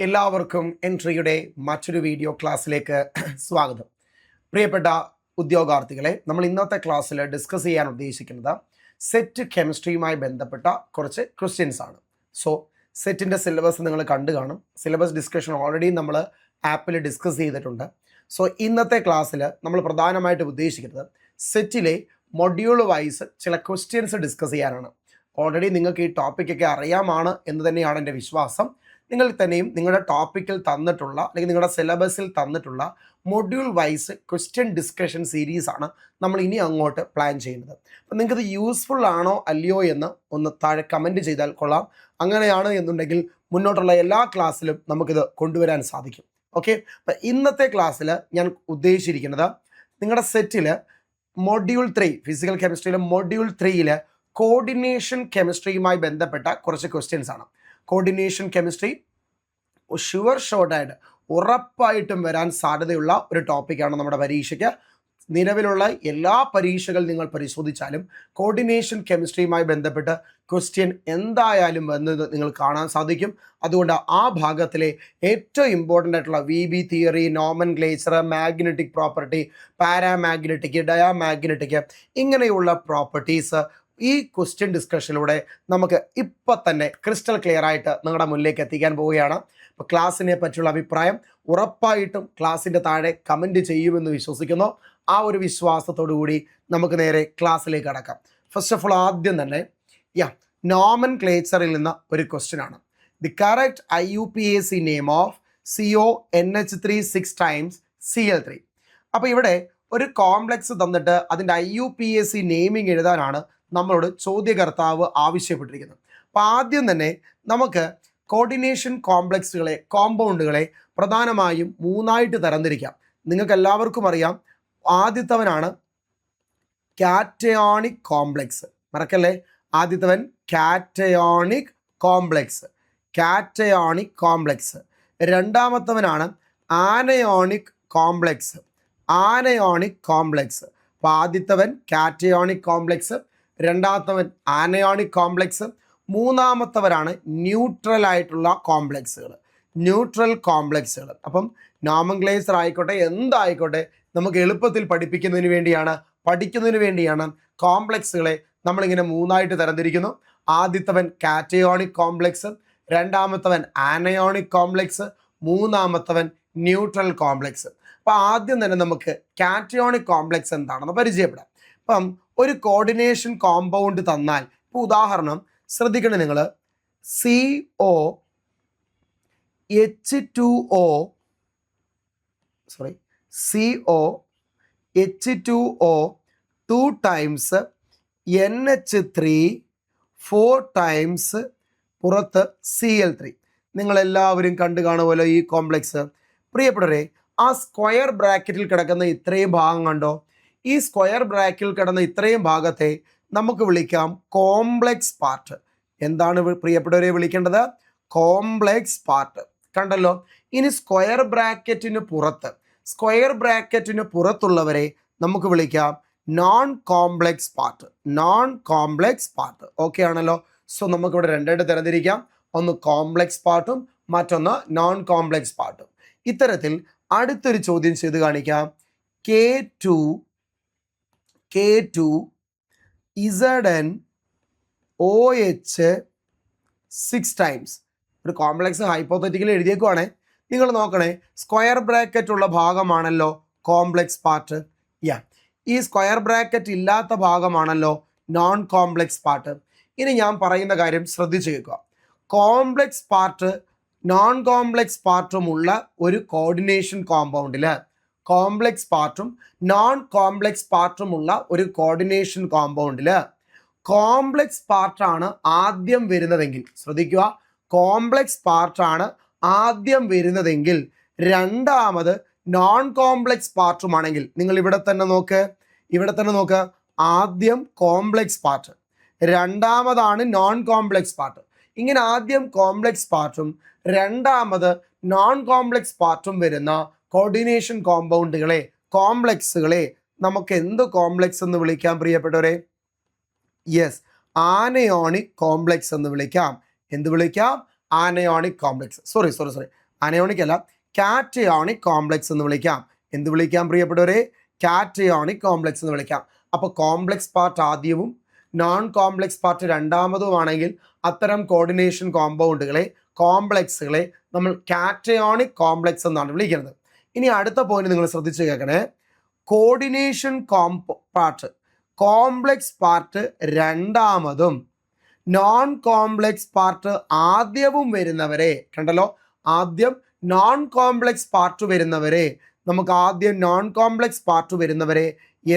എല്ലാവർക്കും എൻട്രിയുടെ മറ്റൊരു വീഡിയോ ക്ലാസ്സിലേക്ക് സ്വാഗതം. പ്രിയപ്പെട്ട ഉദ്യോഗാർത്ഥികളെ, നമ്മൾ ഇന്നത്തെ ക്ലാസ്സിൽ ഡിസ്കസ് ചെയ്യാൻ ഉദ്ദേശിക്കുന്നത് സെറ്റ് കെമിസ്ട്രിയുമായി ബന്ധപ്പെട്ട കുറച്ച് ക്വസ്റ്റ്യൻസ് ആണ്. സോ സെറ്റിൻ്റെ സിലബസ് നിങ്ങൾ കണ്ടു കാണും. സിലബസ് ഡിസ്കഷൻ ഓൾറെഡി നമ്മൾ ആപ്പിൽ ഡിസ്കസ് ചെയ്തിട്ടുണ്ട്. സോ ഇന്നത്തെ ക്ലാസ്സിൽ നമ്മൾ പ്രധാനമായിട്ട് ഉദ്ദേശിക്കുന്നത് സെറ്റിലെ മൊഡ്യൂൾ വൈസ് ചില ക്വസ്റ്റ്യൻസ് ഡിസ്കസ് ചെയ്യാനാണ്. ഓൾറെഡി നിങ്ങൾക്ക് ഈ ടോപ്പിക്കൊക്കെ അറിയാമാണ് എന്ന് തന്നെയാണ് എൻ്റെ വിശ്വാസം. നിങ്ങൾ തന്നെയും നിങ്ങളുടെ ടോപ്പിക്കിൽ തന്നിട്ടുള്ള അല്ലെങ്കിൽ നിങ്ങളുടെ സിലബസിൽ തന്നിട്ടുള്ള മൊഡ്യൂൾ വൈസ് ക്വസ്റ്റ്യൻ ഡിസ്കഷൻ സീരീസാണ് നമ്മൾ ഇനി അങ്ങോട്ട് പ്ലാൻ ചെയ്യുന്നത്. അപ്പം നിങ്ങൾക്കത് യൂസ്ഫുൾ ആണോ അല്ലയോ എന്ന് ഒന്ന് താഴെ കമൻറ്റ് ചെയ്താൽ കൊള്ളാം. അങ്ങനെയാണ് എന്നുണ്ടെങ്കിൽ മുന്നോട്ടുള്ള എല്ലാ ക്ലാസ്സിലും നമുക്കിത് കൊണ്ടുവരാൻ സാധിക്കും. ഓക്കെ, അപ്പം ഇന്നത്തെ ക്ലാസ്സിൽ ഞാൻ ഉദ്ദേശിച്ചിരിക്കുന്നത് നിങ്ങളുടെ സെറ്റിൽ മൊഡ്യൂൾ 3 ഫിസിക്കൽ കെമിസ്ട്രിയിലെ മൊഡ്യൂൾ 3 കോർഡിനേഷൻ കെമിസ്ട്രിയുമായി ബന്ധപ്പെട്ട കുറച്ച് ക്വസ്റ്റ്യൻസ് ആണ്. കോർഡിനേഷൻ കെമിസ്ട്രി ഷുവർ ഷോർട്ടായിട്ട് ഉറപ്പായിട്ടും വരാൻ സാധ്യതയുള്ള ഒരു ടോപ്പിക്കാണ് നമ്മുടെ പരീക്ഷയ്ക്ക്. നിലവിലുള്ള എല്ലാ പരീക്ഷകൾ നിങ്ങൾ പരിശോധിച്ചാലും കോർഡിനേഷൻ കെമിസ്ട്രിയുമായി ബന്ധപ്പെട്ട് ക്വസ്റ്റ്യൻ എന്തായാലും വന്നത് നിങ്ങൾ കാണാൻ സാധിക്കും. അതുകൊണ്ട് ആ ഭാഗത്തിലെ ഏറ്റവും ഇമ്പോർട്ടൻ്റ് ആയിട്ടുള്ള VB theory, nomenclature, magnetic property, paramagnetic, diamagnetic, ഇങ്ങനെയുള്ള പ്രോപ്പർട്ടീസ് ഈ ക്വസ്റ്റ്യൻ ഡിസ്കഷനിലൂടെ നമുക്ക് ഇപ്പം തന്നെ ക്രിസ്റ്റൽ ക്ലിയർ ആയിട്ട് നിങ്ങളുടെ മുന്നിലേക്ക് എത്തിക്കാൻ പോവുകയാണ്. അപ്പോൾ ക്ലാസ്സിനെ പറ്റിയുള്ള അഭിപ്രായം ഉറപ്പായിട്ടും ക്ലാസ്സിൻ്റെ താഴെ കമൻറ്റ് ചെയ്യുമെന്ന് വിശ്വസിക്കുന്നു. ആ ഒരു വിശ്വാസത്തോടു കൂടി നമുക്ക് നേരെ ക്ലാസ്സിലേക്ക് കടക്കാം. ഫസ്റ്റ് ഓഫ് ഓൾ ആദ്യം തന്നെ നോമൻക്ലേച്ചറിൽ നിന്ന് ഒരു ക്വസ്റ്റ്യൻ ആണ്. The correct IUPAC name of CONH3 6 times Cl3. അപ്പോൾ ഇവിടെ ഒരു കോംപ്ലക്സ് തന്നിട്ട് അതിൻ്റെ IUPAC നെയിമിങ് എഴുതാനാണ് നമ്മളോട് ചോദ്യകർത്താവ് ആവശ്യപ്പെട്ടിരിക്കുന്നത്. അപ്പോൾ ആദ്യം തന്നെ നമുക്ക് കോർഡിനേഷൻ കോംപ്ലക്സുകളെ, കോമ്പൗണ്ടുകളെ പ്രധാനമായും മൂന്നായിട്ട് തരംതിരിക്കാം. നിങ്ങൾക്ക് എല്ലാവർക്കും അറിയാം, ആദ്യത്തവനാണ് കാറ്റയോണിക് കോംപ്ലക്സ്. മറക്കല്ലേ, ആദ്യത്തവൻ കാറ്റയോണിക് കോംപ്ലക്സ്, കാറ്റയോണിക് കോംപ്ലക്സ്. രണ്ടാമത്തവനാണ് ആനയോണിക് കോംപ്ലക്സ്, ആനയോണിക് കോംപ്ലക്സ്. അപ്പോൾ ആദ്യത്തവൻ കാറ്റയോണിക് കോംപ്ലക്സ്, രണ്ടാമത്തവൻ ആനയോണിക് കോംപ്ലക്സ്, മൂന്നാമത്തവരാണ് ന്യൂട്രൽ ആയിട്ടുള്ള കോംപ്ലക്സുകൾ, ന്യൂട്രൽ കോംപ്ലക്സുകൾ. അപ്പം നോമൻക്ലേച്ചർ ആയിക്കോട്ടെ എന്തായിക്കോട്ടെ നമുക്ക് എളുപ്പത്തിൽ പഠിക്കുന്നതിന് വേണ്ടിയാണ് കോംപ്ലക്സുകളെ നമ്മളിങ്ങനെ മൂന്നായിട്ട് തരംതിരിക്കുന്നു. ആദ്യത്തവൻ കാറ്റയോണിക് കോംപ്ലക്സ്, രണ്ടാമത്തവൻ ആനയോണിക് കോംപ്ലക്സ്, മൂന്നാമത്തവൻ ന്യൂട്രൽ കോംപ്ലക്സ്. അപ്പോൾ ആദ്യം തന്നെ നമുക്ക് കാറ്റയോണിക് കോംപ്ലക്സ് എന്താണെന്ന് പരിചയപ്പെടാം. അപ്പം ഒരു കോർഡിനേഷൻ കോമ്പൗണ്ട് തന്നാൽ, ഇപ്പോൾ ഉദാഹരണം ശ്രദ്ധിക്കണം നിങ്ങൾ, COH2O 2 times NH3 4 times പുറത്ത് Cl3. നിങ്ങളെല്ലാവരും കണ്ടു കാണുമല്ലോ ഈ കോംപ്ലക്സ്. പ്രിയപ്പെട്ടവരെ, ആ സ്ക്വയർ ബ്രാക്കറ്റിൽ കിടക്കുന്ന ഇത്രയും ഭാഗം കണ്ടോ? ഈ സ്ക്വയർ ബ്രാക്കറ്റിൽ കിടന്ന ഇത്രയും ഭാഗത്തെ നമുക്ക് വിളിക്കാം കോംപ്ലക്സ് പാർട്ട്. എന്താണ് പ്രിയപ്പെട്ടവരെ വിളിക്കേണ്ടത്? Complex part. കണ്ടല്ലോ. ഇനി സ്ക്വയർ ബ്രാക്കറ്റിന് പുറത്തുള്ളവരെ നമുക്ക് വിളിക്കാം non complex part, non complex part. Okay ആണല്ലോ. സോ നമുക്കിവിടെ രണ്ടായിട്ട് തരംതിരിക്കാം, ഒന്ന് കോംപ്ലക്സ് പാർട്ടും മറ്റൊന്ന് നോൺ കോംപ്ലക്സ് പാർട്ടും. ഇത്തരത്തിൽ അടുത്തൊരു ചോദ്യം ചെയ്ത് കാണിക്കാം. K2 ZnOH 6 times. ഒരു കോംപ്ലക്സ് ഹൈപ്പോത്തറ്റിക്കലി എഴുതിയേക്കുവാണേ. നിങ്ങൾ നോക്കണേ, സ്ക്വയർ ബ്രാക്കറ്റ് ഉള്ള ഭാഗമാണല്ലോ കോംപ്ലക്സ് പാർട്ട്. ഈ സ്ക്വയർ ബ്രാക്കറ്റ് ഇല്ലാത്ത ഭാഗമാണല്ലോ നോൺ കോംപ്ലക്സ് പാർട്ട്. ഇനി ഞാൻ പറയുന്ന കാര്യം ശ്രദ്ധിച്ചു കേൾക്കുക. കോംപ്ലക്സ് പാർട്ട് നോൺ കോംപ്ലക്സ് പാർട്ടുമുള്ള ഒരു കോർഡിനേഷൻ കോമ്പൗണ്ടിൽ, കോംപ്ലക്സ് പാർട്ടും നോൺ കോംപ്ലക്സ് പാർട്ടുമുള്ള ഒരു കോർഡിനേഷൻ കോമ്പൗണ്ടിൽ കോംപ്ലക്സ് പാർട്ടാണ് ആദ്യം വരുന്നതെങ്കിൽ, ശ്രദ്ധിക്കുക, കോംപ്ലക്സ് പാർട്ടാണ് ആദ്യം വരുന്നതെങ്കിൽ രണ്ടാമത് നോൺ കോംപ്ലക്സ് പാർട്ടുമാണെങ്കിൽ, നിങ്ങൾ ഇവിടെ തന്നെ നോക്ക്, ആദ്യം കോംപ്ലക്സ് പാർട്ട്, രണ്ടാമതാണ് നോൺ കോംപ്ലക്സ് പാർട്ട്. ഇങ്ങനെ ആദ്യം കോംപ്ലക്സ് പാർട്ടും രണ്ടാമത് നോൺ കോംപ്ലക്സ് പാർട്ടും വരുന്ന കോർഡിനേഷൻ കോമ്പൗണ്ടുകളെ, കോംപ്ലക്സുകളെ നമുക്ക് എന്ത് കോംപ്ലക്സ് എന്ന് വിളിക്കാം പ്രിയപ്പെട്ടവരെ? യെസ്, ആനയോണിക് കോംപ്ലക്സ് എന്ന് വിളിക്കാം. എന്ത് വിളിക്കാം? Anionic complex. സോറി അനയോണിക് അല്ല, കാറ്റയോണിക് കോംപ്ലക്സ് എന്ന് വിളിക്കാം. എന്ത് വിളിക്കാം പ്രിയപ്പെട്ടവരെ? കാറ്റയോണിക് കോംപ്ലക്സ് എന്ന് വിളിക്കാം. അപ്പോൾ കോംപ്ലക്സ് പാർട്ട് ആദ്യവും നോൺ കോംപ്ലക്സ് പാർട്ട് രണ്ടാമതുമാണെങ്കിൽ അത്തരം കോർഡിനേഷൻ കോമ്പൗണ്ടുകളെ, കോംപ്ലക്സുകളെ നമ്മൾ കാറ്റയോണിക് കോംപ്ലക്സ് എന്നാണ് വിളിക്കുന്നത്. ഇനി അടുത്ത പോയിന്റ് നിങ്ങൾ ശ്രദ്ധിച്ച് കേൾക്കണേ. കോർഡിനേഷൻ പാർട്ട്, കോംപ്ലക്സ് പാർട്ട് രണ്ടാമതും നോൺ കോംപ്ലക്സ് പാർട്ട് ആദ്യവും വരുന്നവരെ, കണ്ടല്ലോ, ആദ്യം നോൺ കോംപ്ലക്സ് പാർട്ട് വരുന്നവരെ, നമുക്ക് ആദ്യം നോൺ കോംപ്ലക്സ് പാർട്ട് വരുന്നവരെ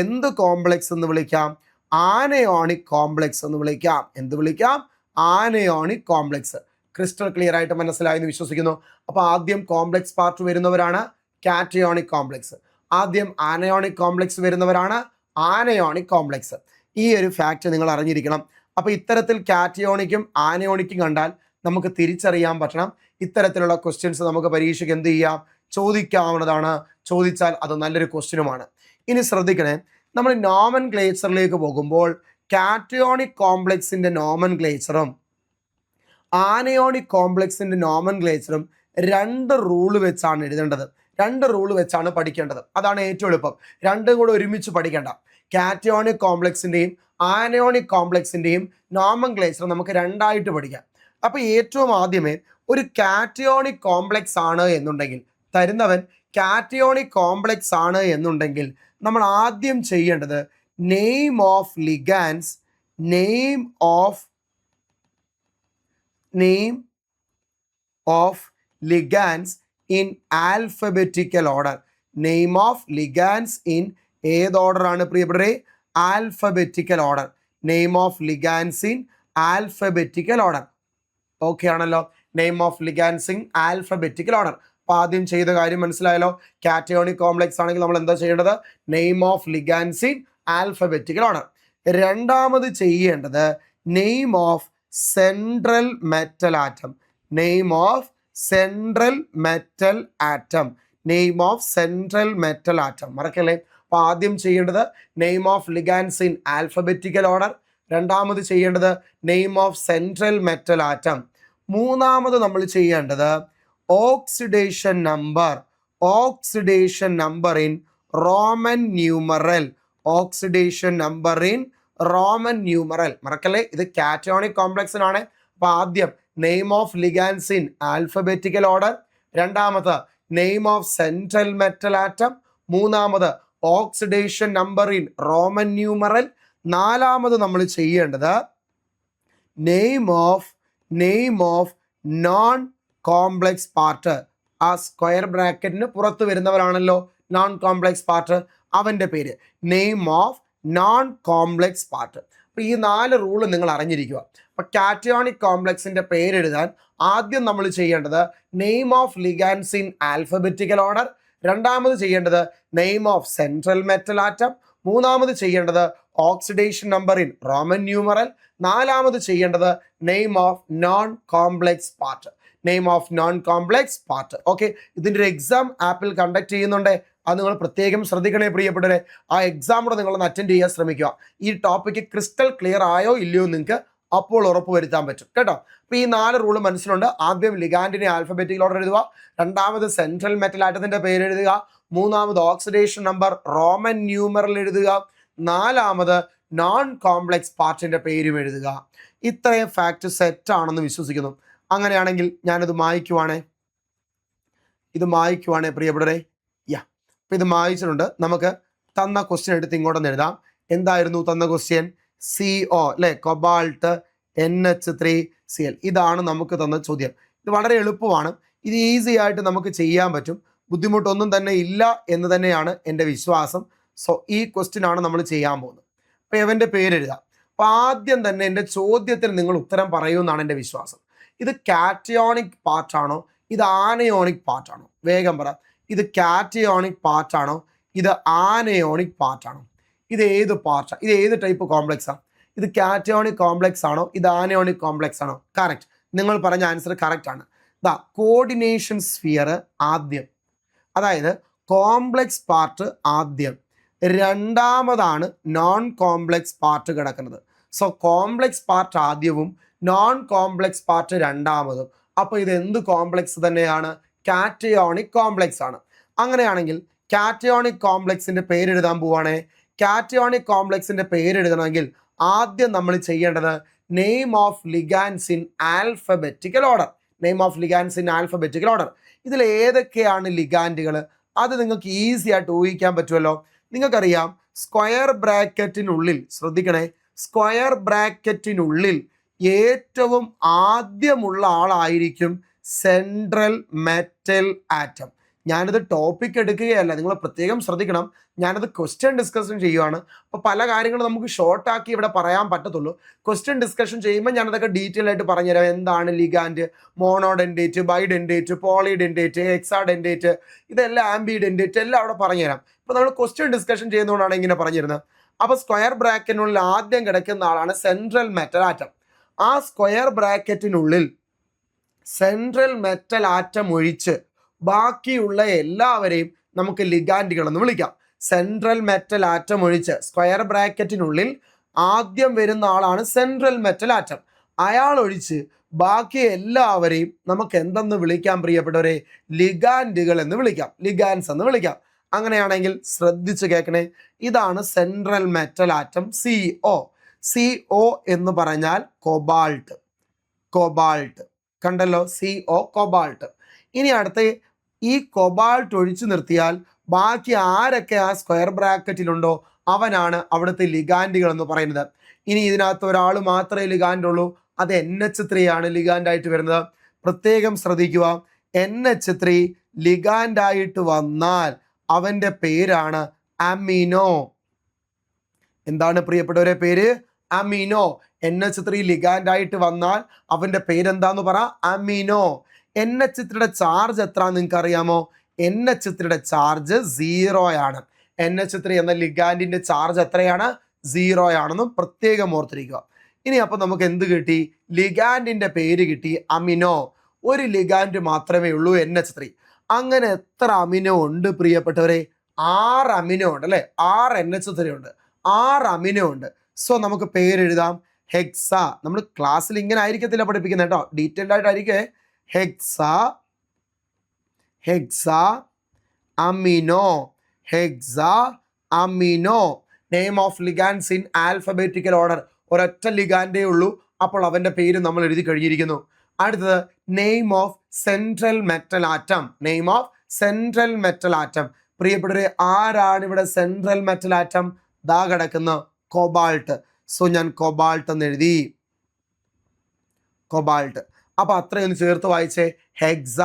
എന്ത് കോംപ്ലക്സ് എന്ന് വിളിക്കാം? ആനയോണിക് കോംപ്ലക്സ് എന്ന് വിളിക്കാം. എന്ത് വിളിക്കാം? Anionic complex. ക്രിസ്റ്റൽ ക്ലിയർ ആയിട്ട് മനസ്സിലായി എന്ന് വിശ്വസിക്കുന്നു. അപ്പോൾ ആദ്യം കോംപ്ലക്സ് പാർട്ട് വരുന്നവരാണ് കാറ്റയോണിക് കോംപ്ലക്സ്, ആദ്യം ആനയോണിക് കോംപ്ലക്സ് വരുന്നവരാണ് ആനയോണിക് കോംപ്ലക്സ്. ഈ ഒരു ഫാക്റ്റ് നിങ്ങൾ അറിഞ്ഞിരിക്കണം. അപ്പോൾ ഇത്തരത്തിൽ കാറ്റയോണിക്കും ആനയോണിക്കും കണ്ടാൽ നമുക്ക് തിരിച്ചറിയാൻ പറ്റണം. ഇത്തരത്തിലുള്ള ക്വസ്റ്റ്യൻസ് നമുക്ക് പരീക്ഷയ്ക്ക് എന്ത് ചെയ്യാം? ചോദിക്കാവുന്നതാണ്. ചോദിച്ചാൽ അത് നല്ലൊരു ക്വസ്റ്റ്യനുമാണ്. ഇനി ശ്രദ്ധിക്കണേ, നമ്മൾ നോമൻ ക്ലേച്ചറിലേക്ക് പോകുമ്പോൾ കാറ്റയോണിക് കോംപ്ലക്സിൻ്റെ നോമൻ ക്ലേച്ചറും ആനയോണിക് കോംപ്ലക്സിൻ്റെ നോമൻ ക്ലേച്ചറും രണ്ട് റൂള് വെച്ചാണ് എഴുതേണ്ടത്. രണ്ട് റൂള് വെച്ചാണ് പഠിക്കേണ്ടത്. അതാണ് ഏറ്റവും എളുപ്പം. രണ്ടും കൂടെ ഒരുമിച്ച് പഠിക്കേണ്ട. കാറ്റയോണിക് കോംപ്ലക്സിൻ്റെയും ആനയോണിക് കോംപ്ലക്സിൻ്റെയും നോമൻ ക്ലേച്ചർ നമുക്ക് രണ്ടായിട്ട് പഠിക്കാം. അപ്പോൾ ഏറ്റവും ആദ്യമേ ഒരു കാറ്റയോണിക് കോംപ്ലക്സ് ആണ് എന്നുണ്ടെങ്കിൽ, തരുന്നവൻ കാറ്റയോണിക് കോംപ്ലക്സ് ആണ് എന്നുണ്ടെങ്കിൽ നമ്മൾ ആദ്യം ചെയ്യേണ്ടത് name of ligands, name of ligands in alphabetical order. Name of ligands in ഏത് ഓർഡർ ആണ് പ്രിയപ്പെട്ടവരെ? Alphabetical order. Name of ligands in alphabetical order. Okay ആണല്ലോ? Name of ligands in alphabetical order. അപ്പോൾ ആദ്യം ചെയ്ത കാര്യം മനസ്സിലായല്ലോ. കാറ്റയോണിക് കോംപ്ലക്സ് ആണെങ്കിൽ നമ്മൾ എന്താ ചെയ്യേണ്ടത്? Name of ligands in alphabetical order. രണ്ടാമത് ചെയ്യേണ്ടത് name of central metal atom. Name of central metal atom. Name of central metal atom. മറക്കല്ലേ? അപ്പോൾ ആദ്യം ചെയ്യേണ്ടത് name of ligands in alphabetical order. രണ്ടാമത് ചെയ്യേണ്ടത് name of central metal atom. മൂന്നാമത് നമ്മൾ ചെയ്യേണ്ടത് oxidation number. Oxidation number in Roman numeral. Oxidation number in Roman numeral. മറക്കല്ലേ? ഇത് കാറ്റയോണിക് കോംപ്ലക്സിനാണ്. അപ്പോൾ ആദ്യം name of ligands in alphabetical order, രണ്ടാമത് name of central metal atom, മൂന്നാമത് oxidation number in Roman numeral, നാലാമത് നമ്മൾ ചെയ്യേണ്ടത് name of non complex part. ആ സ്ക്വയർ ബ്രാക്കറ്റിന് പുറത്ത് വരുന്നവരാണല്ലോ നോൺ കോംപ്ലക്സ് പാർട്ട്, അവൻ്റെ പേര് name of non complex part. അപ്പോൾ ഈ 4 റൂള് നിങ്ങൾ അറിഞ്ഞിരിക്കുക. അപ്പോൾ കാറ്റയോണിക് കോംപ്ലക്സിൻ്റെ പേരെഴുതാൻ ആദ്യം നമ്മൾ ചെയ്യേണ്ടത് name of ligands in alphabetical order, രണ്ടാമത് ചെയ്യേണ്ടത് name of central metal atom, മൂന്നാമത് ചെയ്യേണ്ടത് oxidation number in Roman numeral, നാലാമത് ചെയ്യേണ്ടത് name of non complex part. Name of non complex part. Okay, ഇതിൻ്റെ ഒരു എക്സാം ആപ്പിൽ കണ്ടക്ട് ചെയ്യുന്നുണ്ട്. അത് നിങ്ങൾ പ്രത്യേകം ശ്രദ്ധിക്കണേ പ്രിയപ്പെട്ടവരെ. ആ എക്സാം കൂടെ നിങ്ങളൊന്ന് അറ്റൻഡ് ചെയ്യാൻ ശ്രമിക്കുക. ഈ ടോപ്പിക്ക് ക്രിസ്റ്റൽ ക്ലിയർ ആയോ ഇല്ലയോ നിങ്ങൾക്ക് അപ്പോൾ ഉറപ്പ് വരുത്താൻ പറ്റും കേട്ടോ. അപ്പോൾ ഈ 4 റൂള് മനസ്സിലുണ്ട്. ആദ്യം ലിഗാൻഡിനെ ആൽഫബറ്റിക്കൽ ഓർഡർ എഴുതുക, രണ്ടാമത് സെൻട്രൽ മെറ്റൽ ആറ്റത്തിൻ്റെ പേര് എഴുതുക, മൂന്നാമത് ഓക്സിഡേഷൻ നമ്പർ റോമൻ ന്യൂമറൽ എഴുതുക, നാലാമത് നോൺ കോംപ്ലക്സ് പാർട്ടിൻ്റെ പേരും എഴുതുക. ഇത്രയും ഫാക്റ്റ് സെറ്റ് ആണെന്ന് വിശ്വസിക്കുന്നു. അങ്ങനെയാണെങ്കിൽ ഞാനിത് മായ്ക്കുവാണേ പ്രിയപ്പെട്ടവരെ. അപ്പോൾ ഇത് മായ്ച്ചിട്ടുണ്ട്. നമുക്ക് തന്ന ക്വസ്റ്റ്യൻ എടുത്ത് ഇങ്ങോട്ടൊന്ന് എഴുതാം. എന്തായിരുന്നു തന്ന ക്വസ്റ്റ്യൻ? CO അല്ലേ, കൊബാൾട്ട് NH3Cl. ഇതാണ് നമുക്ക് തന്ന ചോദ്യം. ഇത് വളരെ എളുപ്പമാണ്. ഇത് ഈസി ആയിട്ട് നമുക്ക് ചെയ്യാൻ പറ്റും. ബുദ്ധിമുട്ടൊന്നും തന്നെ ഇല്ല എന്ന് തന്നെയാണ് എൻ്റെ വിശ്വാസം. സോ ഈ ക്വസ്റ്റ്യൻ ആണ് നമ്മൾ ചെയ്യാൻ പോകുന്നത്. അപ്പോൾ ഇവൻ്റെ പേരെഴുതാം. അപ്പോൾ ആദ്യം തന്നെ എൻ്റെ ചോദ്യത്തിന് നിങ്ങൾ ഉത്തരം പറയുമെന്നാണ് എൻ്റെ വിശ്വാസം. ഇത് കാറ്റയോണിക് പാർട്ടാണോ, ഇത് ആനയോണിക് പാർട്ടാണോ? വേഗം പറ. ഇത് കാറ്റയോണിക് പാർട്ടാണോ, ഇത് ആനയോണിക് പാർട്ടാണോ? ഇത് ഏത് പാർട്ടാണ്? ഇത് ഏത് ടൈപ്പ് കോംപ്ലക്സാണ്? ഇത് കാറ്റയോണിക് കോംപ്ലക്സ് ആണോ, ഇത് ആനയോണിക് കോംപ്ലക്സ് ആണോ? കറക്റ്റ്. നിങ്ങൾ പറഞ്ഞ ആൻസർ കറക്റ്റ് ആണ്. ദാ കോർഡിനേഷൻ സ്ഫിയർ ആദ്യം, അതായത് കോംപ്ലക്സ് പാർട്ട് ആദ്യം, രണ്ടാമതാണ് നോൺ കോംപ്ലക്സ് പാർട്ട് കിടക്കുന്നത്. സോ കോംപ്ലക്സ് പാർട്ട് ആദ്യവും നോൺ കോംപ്ലക്സ് പാർട്ട് രണ്ടാമതും. അപ്പോൾ ഇത് എന്ത് കോംപ്ലക്സ് തന്നെയാണ്? കാറ്റയോണിക് കോംപ്ലക്സ് ആണ്. അങ്ങനെയാണെങ്കിൽ കാറ്റയോണിക് കോംപ്ലക്സിന്റെ പേരെഴുതാൻ പോവാണേ. കാറ്റയോണിക് കോംപ്ലക്സിന്റെ പേരെഴുതണമെങ്കിൽ ആദ്യം നമ്മൾ ചെയ്യേണ്ടത് name of ligands in alphabetical order. Name of ligands in alphabetical order. ഇതിൽ ഏതൊക്കെയാണ് ലിഗാൻഡുകൾ അത് നിങ്ങൾക്ക് ഈസി ആയിട്ട് ഊഹിക്കാൻ പറ്റുമല്ലോ. നിങ്ങൾക്കറിയാം സ്ക്വയർ ബ്രാക്കറ്റിനുള്ളിൽ, ശ്രദ്ധിക്കണേ, സ്ക്വയർ ബ്രാക്കറ്റിനുള്ളിൽ ഏറ്റവും ആദ്യമുള്ള ആളായിരിക്കും സെൻട്രൽ മെറ്റൽ ആറ്റം. ഞാനിത് ടോപ്പിക് എടുക്കുകയല്ല, നിങ്ങൾ പ്രത്യേകം ശ്രദ്ധിക്കണം. ഞാനത് ക്വസ്റ്റ്യൻ ഡിസ്കഷൻ ചെയ്യുവാണ്. അപ്പോൾ പല കാര്യങ്ങളും നമുക്ക് ഷോർട്ടാക്കി ഇവിടെ പറയാൻ പറ്റത്തുള്ളൂ. ക്വസ്റ്റ്യൻ ഡിസ്കഷൻ ചെയ്യുമ്പോൾ ഞാനതൊക്കെ ഡീറ്റെയിൽ ആയിട്ട് പറഞ്ഞുതരാം. എന്താണ് ലിഗാൻഡ്, മോണോഡെൻഡേറ്റ്, ബൈഡെൻഡേറ്റ്, പോളിഡെൻഡേറ്റ്, ഹെക്സാഡെൻഡേറ്റ്, ഇതെല്ലാം ആംബിഡെൻഡേറ്റ് എല്ലാം അവിടെ പറഞ്ഞുതരാം. ഇപ്പോൾ നമ്മൾ ക്വസ്റ്റ്യൻ ഡിസ്കഷൻ ചെയ്യുന്നതുകൊണ്ടാണ് ഇങ്ങനെ പറഞ്ഞിരുന്നത്. അപ്പോൾ സ്ക്വയർ ബ്രാക്കറ്റിനുള്ളിൽ ആദ്യം കിടക്കുന്ന ആളാണ് സെൻട്രൽ മെറ്റൽ ആറ്റം. ആ സ്ക്വയർ ബ്രാക്കറ്റിനുള്ളിൽ സെൻട്രൽ മെറ്റൽ ആറ്റം ഒഴിച്ച് ബാക്കിയുള്ള എല്ലാവരെയും നമുക്ക് ലിഗാൻഡുകൾ എന്ന് വിളിക്കാം. സെൻട്രൽ മെറ്റൽ ആറ്റം ഒഴിച്ച് സ്ക്വയർ ബ്രാക്കറ്റിനുള്ളിൽ ആദ്യം വരുന്ന ആളാണ് സെൻട്രൽ മെറ്റൽ ആറ്റം. അയാൾ ഒഴിച്ച് ബാക്കി എല്ലാവരെയും നമുക്ക് എന്തെന്ന് വിളിക്കാം പ്രിയപ്പെട്ടവരെ? ലിഗാൻഡുകൾ എന്ന് വിളിക്കാം, ലിഗാൻസ് എന്ന് വിളിക്കാം. അങ്ങനെയാണെങ്കിൽ ശ്രദ്ധിച്ച് കേൾക്കണേ, ഇതാണ് central metal atom CO. CO എന്ന് പറഞ്ഞാൽ കൊബാൾട്ട്. കൊബാൾട്ട് കണ്ടല്ലോ, CO കൊബാൾട്ട്. ഇനി അടുത്ത ഈ കൊബാൾട്ട് ഒഴിച്ചു നിർത്തിയാൽ ബാക്കി ആരൊക്കെ ആ സ്ക്വയർ ബ്രാക്കറ്റിലുണ്ടോ അവനാണ് അവിടുത്തെ ലിഗാൻഡുകൾ എന്ന് പറയുന്നത്. ഇനി ഇതിനകത്ത് ഒരാൾ മാത്രമേ ലിഗാൻഡ് ഉള്ളൂ, അത് NH3 ആണ് ലിഗാൻഡായിട്ട് വരുന്നത്. പ്രത്യേകം ശ്രദ്ധിക്കുക, NH3 ലിഗാൻഡായിട്ട് വന്നാൽ അവൻ്റെ പേരാണ് അമിനോ. എന്താണ് പ്രിയപ്പെട്ടവരെ പേര്? അമിനോ. NH3 ലിഗാൻഡായിട്ട് വന്നാൽ അവൻ്റെ പേരെന്താന്ന് പറ? അമിനോ. NH3യുടെ ചാർജ് എത്ര നിങ്ങൾക്ക് അറിയാമോ? NH3യുടെ ചാർജ് 0 ആണ്. NH3 എന്ന ലിഗാൻഡിന്റെ ചാർജ് എത്രയാണ്? 0 ആണെന്നും പ്രത്യേകം ഓർത്തിരിക്കുക. ഇനി അപ്പോൾ നമുക്ക് എന്ത് കിട്ടി? ലിഗാൻഡിന്റെ പേര് കിട്ടി, അമിനോ. ഒരു ലിഗാൻഡ് മാത്രമേ ഉള്ളൂ NH3. അങ്ങനെ എത്ര അമിനോ ഉണ്ട് പ്രിയപ്പെട്ടവരെ? 6 അമിനോ ഉണ്ട് അല്ലേ? 6 NH3 ഉണ്ട്, 6 അമിനോ ഉണ്ട്. സോ നമുക്ക് പേരെഴുതാം ഹെക്സ. നമ്മൾ ക്ലാസ്സിൽ ഇങ്ങനെ ആയിരിക്കത്തില്ല പഠിപ്പിക്കുന്നത് കേട്ടോ, ഡീറ്റെയിൽഡ് ആയിട്ടായിരിക്കേ. Hexa, hexa amino, hexa amino. Name of ligands in alphabetical order. ഒരൊറ്റ ലിഗാൻഡേ ഉള്ളൂ, അപ്പോൾ അവൻ്റെ പേര് നമ്മൾ എഴുതി കഴിഞ്ഞിരിക്കുന്നു. അടുത്തത് name of central metal atom. Name of central metal atom. പ്രിയപ്പെട്ടവരെ, ആരാണ് ഇവിടെ സെൻട്രൽ മെറ്റൽ ആറ്റം? ദാ കിടക്കുന്ന കൊബാൾട്ട്. സോ ഞാൻ കൊബാൾട്ട് എന്ന് എഴുതി, കൊബാൾട്ട്. അപ്പൊ അത്രയൊന്ന് ചേർത്ത് വായിച്ചേ, Hexa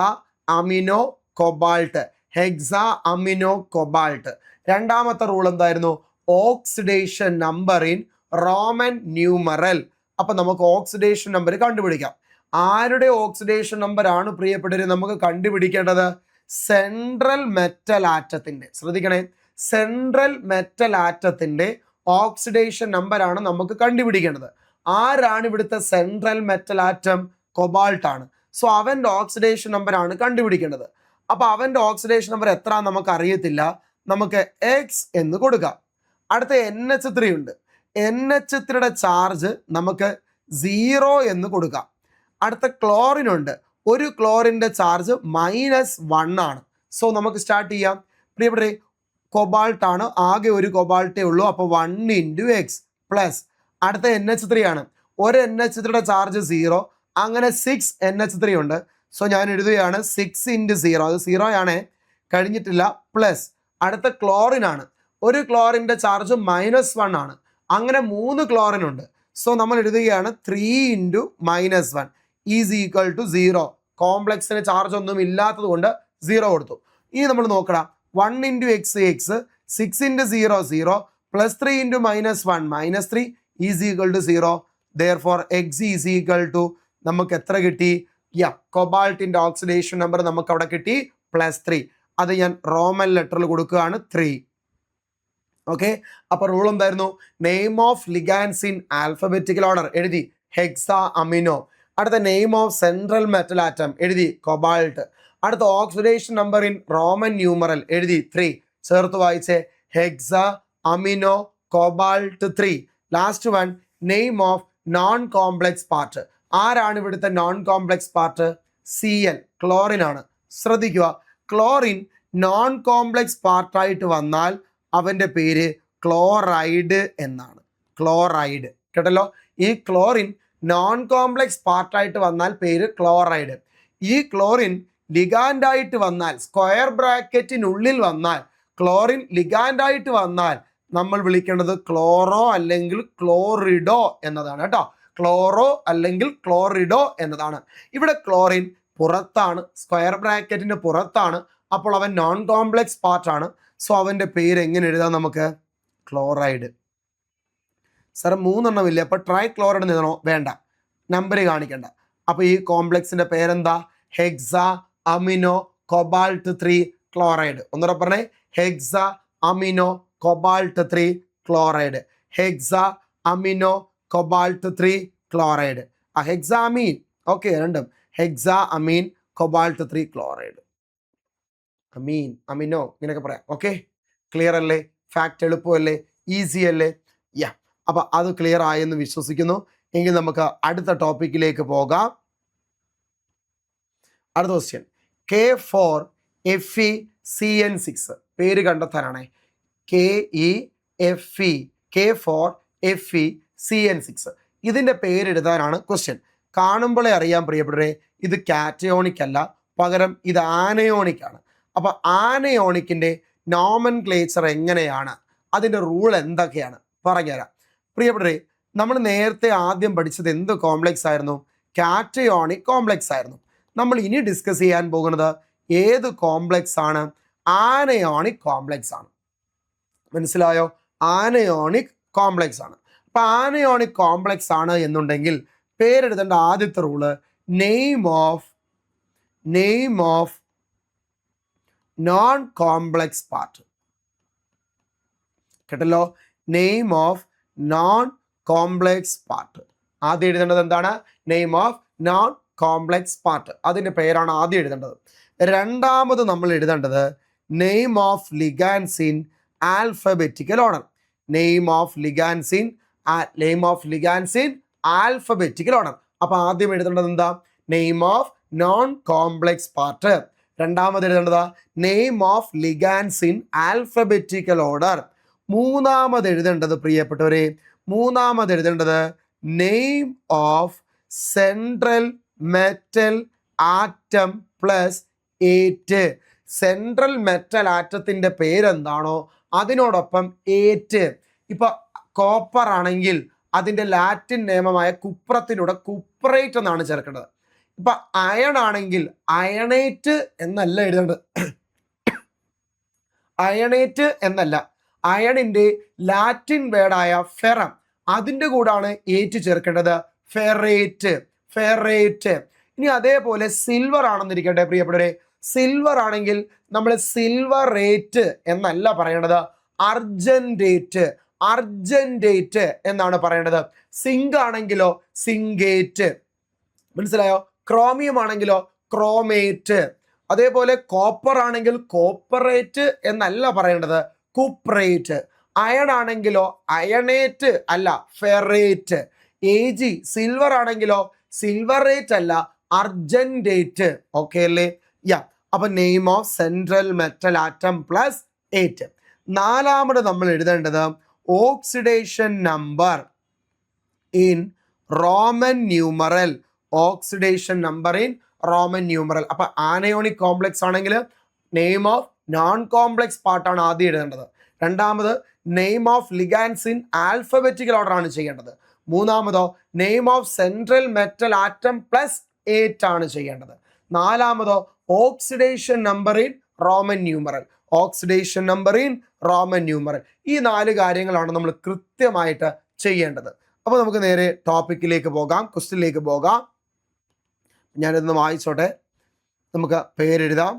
amino cobalt, Hexa amino cobalt. രണ്ടാമത്തെ റൂൾ എന്തായിരുന്നു? Oxidation number in Roman numeral. അപ്പൊ നമുക്ക് ഓക്സിഡേഷൻ നമ്പർ കണ്ടുപിടിക്കാം. ആരുടെ ഓക്സിഡേഷൻ നമ്പർ ആണ് പ്രിയപ്പെട്ടവര് നമുക്ക് കണ്ടുപിടിക്കേണ്ടത്? സെൻട്രൽ മെറ്റൽ ആറ്റത്തിന്റെ. ശ്രദ്ധിക്കണേ, സെൻട്രൽ മെറ്റൽ ആറ്റത്തിന്റെ ഓക്സിഡേഷൻ നമ്പർ ആണ് നമുക്ക് കണ്ടുപിടിക്കേണ്ടത്. ആരാണ് ഇവിടുത്തെ സെൻട്രൽ മെറ്റൽ ആറ്റം? കൊബാൾട്ട് ആണ്. സോ അവൻ്റെ ഓക്സിഡേഷൻ നമ്പർ ആണ് കണ്ടുപിടിക്കേണ്ടത്. അപ്പൊ അവൻ്റെ ഓക്സിഡേഷൻ നമ്പർ എത്ര നമുക്ക് അറിയത്തില്ല, നമുക്ക് X എന്ന് കൊടുക്കാം. അടുത്ത NH3 ഉണ്ട്, NH3യുടെ ചാർജ് നമുക്ക് 0 എന്ന് കൊടുക്കാം. അടുത്ത ക്ലോറിൻ ഉണ്ട്, ഒരു ക്ലോറിൻ്റെ ചാർജ് -1 ആണ്. സോ നമുക്ക് സ്റ്റാർട്ട് ചെയ്യാം. പ്രിയപ്പെട്ടവരെ, കൊബാൾട്ട് ആണ്, ആകെ ഒരു കൊബാൾട്ടേ ഉള്ളൂ, അപ്പോൾ 1 × X പ്ലസ് അടുത്ത NH3 ആണ്, ഒരു NH3യുടെ ചാർജ് 0, അങ്ങനെ 6 NH3 ഉണ്ട്. സോ ഞാൻ എഴുതുകയാണ് 6 × 0, അത് 0 ആണേ, കഴിഞ്ഞിട്ടില്ല, പ്ലസ് അടുത്ത ക്ലോറിൻ ആണ്, ഒരു ക്ലോറിൻ്റെ ചാർജ് -1 ആണ്, അങ്ങനെ 3 ക്ലോറിൻ ഉണ്ട്. സോ നമ്മൾ എഴുതുകയാണ് 3 × -1 ഈസ് ഈക്വൽ ടു 0. കോംപ്ലക്സിന് ചാർജ് ഒന്നും ഇല്ലാത്തത് കൊണ്ട് 0 കൊടുത്തു. ഇനി നമ്മൾ നോക്കണം, 1 × X, 6 × 0, 0, plus 3 × -1, -3 is equal to 0. Therefore X is equal to നമുക്ക് എത്ര കിട്ടി? കൊബാൾട്ടിന്റെ ഓക്സിഡേഷൻ നമ്പർ നമുക്ക് അവിടെ കിട്ടി +3. അത് ഞാൻ റോമൻ ലെറ്ററിൽ കൊടുക്കുകയാണ് 3. ഓക്കെ, അപ്പൊ റൂൾ എന്തായിരുന്നു? Name of ligands in alphabetical order എഴുതി ഹെക്സ അമിനോ. അടുത്ത name of central metal atom എഴുതി കൊബാൾട്ട്. അടുത്ത oxidation number in Roman numeral എഴുതി 3. ചേർത്ത് വായിച്ചേ, Hexa amino cobalt 3. Last one, name of non complex part. ആരാണ് ഇവിടുത്തെ non complex part? Cl, chlorine ആണ്. ശ്രദ്ധിക്കുക, ക്ലോറിൻ നോൺ കോംപ്ലക്സ് പാർട്ടായിട്ട് വന്നാൽ അവൻ്റെ പേര് ക്ലോറൈഡ് എന്നാണ്. ക്ലോറൈഡ് കേട്ടല്ലോ. ഈ ക്ലോറിൻ നോൺ കോംപ്ലക്സ് പാർട്ടായിട്ട് വന്നാൽ പേര് ക്ലോറൈഡ്. ഈ ക്ലോറിൻ ലിഗാൻഡായിട്ട് വന്നാൽ, സ്ക്വയർ ബ്രാക്കറ്റിനുള്ളിൽ വന്നാൽ, ക്ലോറിൻ ലിഗാൻഡായിട്ട് വന്നാൽ നമ്മൾ വിളിക്കേണ്ടത് ക്ലോറോ അല്ലെങ്കിൽ ക്ലോറിഡോ എന്നതാണ് കേട്ടോ. ക്ലോറോ അല്ലെങ്കിൽ ക്ലോറിഡോ എന്നതാണ്. ഇവിടെ ക്ലോറിൻ പുറത്താണ്, സ്ക്വയർ ബ്രാക്കറ്റിന്റെ പുറത്താണ്, അപ്പോൾ അവൻ നോൺ കോംപ്ലക്സ് പാർട്ടാണ്. സോ അവൻ്റെ പേര് എങ്ങനെ എഴുതാം നമുക്ക്? ക്ലോറൈഡ്. സാർ 3 എണ്ണമില്ലേ, അപ്പോൾ ട്രൈ ക്ലോറൈഡ് എഴുതണോ? വേണ്ട, നമ്പർ കാണിക്കണ്ട. അപ്പോൾ ഈ കോംപ്ലക്സിന്റെ പേരെന്താ? Hexa amino cobalt 3 chloride. ഒന്നുകൂടെ പറഞ്ഞേ, hexa amino cobalt 3 chloride. Hexa amino cobalt 3 chloride. Hexa amine, okay, രണ്ടും hexa amine cobalt 3 chloride. Amine amino ഇങ്ങനെയൊക്കെ പറയാം. ഓക്കെ, ക്ലിയർ അല്ലേ? ഫാക്ട് എളുപ്പമല്ലേ? ഈസി അല്ലേ? യാ, അപ്പൊ അത് ക്ലിയർ ആയെന്ന് വിശ്വസിക്കുന്നു. എങ്കിൽ നമുക്ക് അടുത്ത ടോപ്പിക്കിലേക്ക് പോകാം. അടുത്ത ക്വസ്റ്റ്യൻ, K4FeCN6 പേര് കണ്ടെത്താനാണേ. K4FeCN6 ഇതിന്റെ പേരെഴുതാനാണ് ക്വസ്റ്റ്യൻ. കാണുമ്പോഴേ അറിയാൻ പ്രിയപ്പെട്ടവരെ, ഇത് കാറ്റയോണിക് അല്ല, പകരം ഇത് ആനയോണിക് ആണ്. അപ്പൊ ആനയോണിക്കിന്റെ നോമൻക്ലേച്ചർ എങ്ങനെയാണ്, അതിന്റെ റൂൾ എന്തൊക്കെയാണ് പറഞ്ഞുതരാം. പ്രിയപ്പെട്ടവരെ, നമ്മൾ നേരത്തെ ആദ്യം പഠിച്ചത് എന്ത് കോംപ്ലക്സ് ആയിരുന്നു? കാറ്റയോണിക് കോംപ്ലക്സ് ആയിരുന്നു. നമ്മൾ ഇനി ഡിസ്കസ് ചെയ്യാൻ പോകുന്നത് ഏത് കോംപ്ലക്സ് ആണ്? ആനയോണിക് കോംപ്ലക്സ് ആണ്. മനസ്സിലായോ? ആനയോണിക് കോംപ്ലക്സ് ആണ്. അപ്പൊ ആനയോണിക് കോംപ്ലക്സ് ആണ് എന്നുണ്ടെങ്കിൽ പേരെഴുതേണ്ട ആദ്യത്തെ rule name of non complex part. കേട്ടല്ലോ, name of non complex part. ആദ്യം എഴുതേണ്ടത് എന്താണ്? Name of non complex part. അതിൻ്റെ പേരാണ് ആദ്യം എഴുതേണ്ടത്. രണ്ടാമത് നമ്മൾ എഴുതേണ്ടത് name of ligands in alphabetical order. Name of ligands in alphabetical order. അപ്പൊ ആദ്യം എഴുതേണ്ടത് എന്താ? Name of non complex part. രണ്ടാമത് എഴുതേണ്ടത് name of ligands in alphabetical order. മൂന്നാമത് എഴുതേണ്ടത് പ്രിയപ്പെട്ടവരെ, name of central metal atom plus 8. Central metal ആറ്റത്തിന്റെ പേരെന്താണോ അതിനോടൊപ്പം 8. ഇപ്പൊ കോപ്പർ ആണെങ്കിൽ അതിന്റെ ലാറ്റിൻ നിയമമായ കുപ്രത്തിലൂടെ കുപ്രേറ്റ് എന്നാണ് ചേർക്കേണ്ടത്. ഇപ്പൊ അയൺ ആണെങ്കിൽ അയണേറ്റ് എന്നല്ല എഴുതേണ്ടത്. അയണേറ്റ് എന്നല്ല, അയണിന്റെ ലാറ്റിൻ വേർഡായ ഫെറം, അതിൻ്റെ കൂടാണ് ഏറ്റ് ചേർക്കേണ്ടത്, ഫെറേറ്റ്. ഇനി അതേപോലെ സിൽവർ ആണെന്നിരിക്കട്ടെ പ്രിയപ്പെട്ടവരെ, സിൽവർ ആണെങ്കിൽ നമ്മൾ സിൽവറേറ്റ് എന്നല്ല പറയേണ്ടത്, അർജന്റേറ്റ് എന്നാണ് പറയേണ്ടത്. സിങ്ക് ആണെങ്കിലോ സിങ്കേറ്റ്. മനസ്സിലായോ? ക്രോമിയം ആണെങ്കിലോ ക്രോമേറ്റ്. അതേപോലെ കോപ്പർ ആണെങ്കിൽ കോപ്പറേറ്റ് എന്നല്ല പറയേണ്ടത്, കുപ്രേറ്റ്. അയൺ ആണെങ്കിലോ അയണേറ്റ് അല്ല, ഫെറേറ്റ്. AG സിൽവർ ആണെങ്കിലോ സിൽവറേറ്റ് അല്ല, അർജന്റേറ്റ്. ഓക്കെ അല്ലേ? യാ, അപ്പൊ name of central metal atom plus 8. നാലാമത് നമ്മൾ എഴുതേണ്ടത് oxidation number in Roman numeral. അപ്പൊ ആനയോണിക് കോംപ്ലക്സ് ആണെങ്കിൽ നെയിം ഓഫ് നോൺ കോംപ്ലക്സ് പാർട്ടാണ് ആദ്യം എഴുതേണ്ടത്. രണ്ടാമത് name of ligands in alphabetical order ആണ് ചെയ്യേണ്ടത്. മൂന്നാമതോ name of central metal atom plus 8 ആണ് ചെയ്യേണ്ടത്. നാലാമതോ oxidation number in Roman numeral. ഈ 4 കാര്യങ്ങളാണ് നമ്മൾ കൃത്യമായിട്ട് ചെയ്യേണ്ടത്. അപ്പോൾ നമുക്ക് നേരെ ടോപ്പിക്കിലേക്ക് പോകാം, ക്വസ്റ്റ്യനിലേക്ക് പോകാം. ഞാനിതൊന്ന് വായിച്ചോട്ടെ, നമുക്ക് പേരെഴുതാം.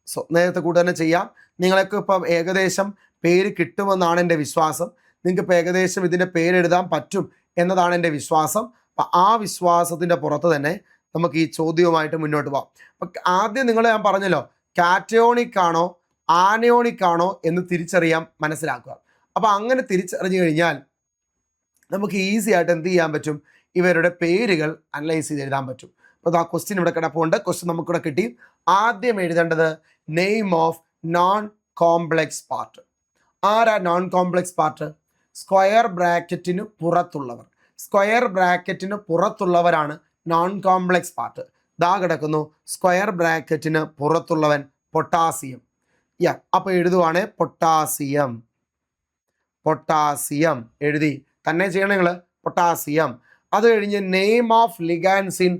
സോ നേരത്തെ കൂടെ തന്നെ ചെയ്യാം. നിങ്ങൾക്ക് ഇപ്പം ഏകദേശം പേര് കിട്ടുമെന്നാണ് എൻ്റെ വിശ്വാസം. നിങ്ങൾക്ക് ഇപ്പം ഏകദേശം ഇതിൻ്റെ പേരെഴുതാൻ പറ്റും എന്നതാണ് എൻ്റെ വിശ്വാസം. അപ്പം ആ വിശ്വാസത്തിൻ്റെ പുറത്ത് തന്നെ നമുക്ക് ഈ ചോദ്യവുമായിട്ട് മുന്നോട്ട് പോകാം. അപ്പം ആദ്യം ഞാൻ പറഞ്ഞല്ലോ, കാറ്റയോണിക് ആണോ ആനയോണിക് ആണോ എന്ന് തിരിച്ചറിയാൻ മനസ്സിലാക്കുക. അപ്പം അങ്ങനെ തിരിച്ചറിഞ്ഞു കഴിഞ്ഞാൽ നമുക്ക് ഈസി ആയിട്ട് എന്ത് ചെയ്യാൻ പറ്റും? ഇവരുടെ പേരുകൾ അനലൈസ് ചെയ്ത് എഴുതാൻ പറ്റും. അപ്പോൾ ആ ക്വസ്റ്റ്യൻ ഇവിടെ കിടപ്പുണ്ട്. ക്വസ്റ്റ്യൻ നമുക്കിവിടെ കിട്ടി. ആദ്യം എഴുതേണ്ടത് name of non complex part. ആരാ നോൺ കോംപ്ലക്സ് പാർട്ട്? സ്ക്വയർ ബ്രാക്കറ്റിന് പുറത്തുള്ളവർ. സ്ക്വയർ ബ്രാക്കറ്റിന് പുറത്തുള്ളവരാണ് നോൺ കോംപ്ലക്സ് പാർട്ട്. ദാ കിടക്കുന്നു സ്ക്വയർ ബ്രാക്കറ്റിന് പുറത്തുള്ളവൻ പൊട്ടാസ്യം. അപ്പോൾ എഴുതുവാണ് പൊട്ടാസ്യം. പൊട്ടാസ്യം എഴുതി തന്നെ ചെയ്യണം നിങ്ങൾ, പൊട്ടാസ്യം. അത് കഴിഞ്ഞ് name of ligands in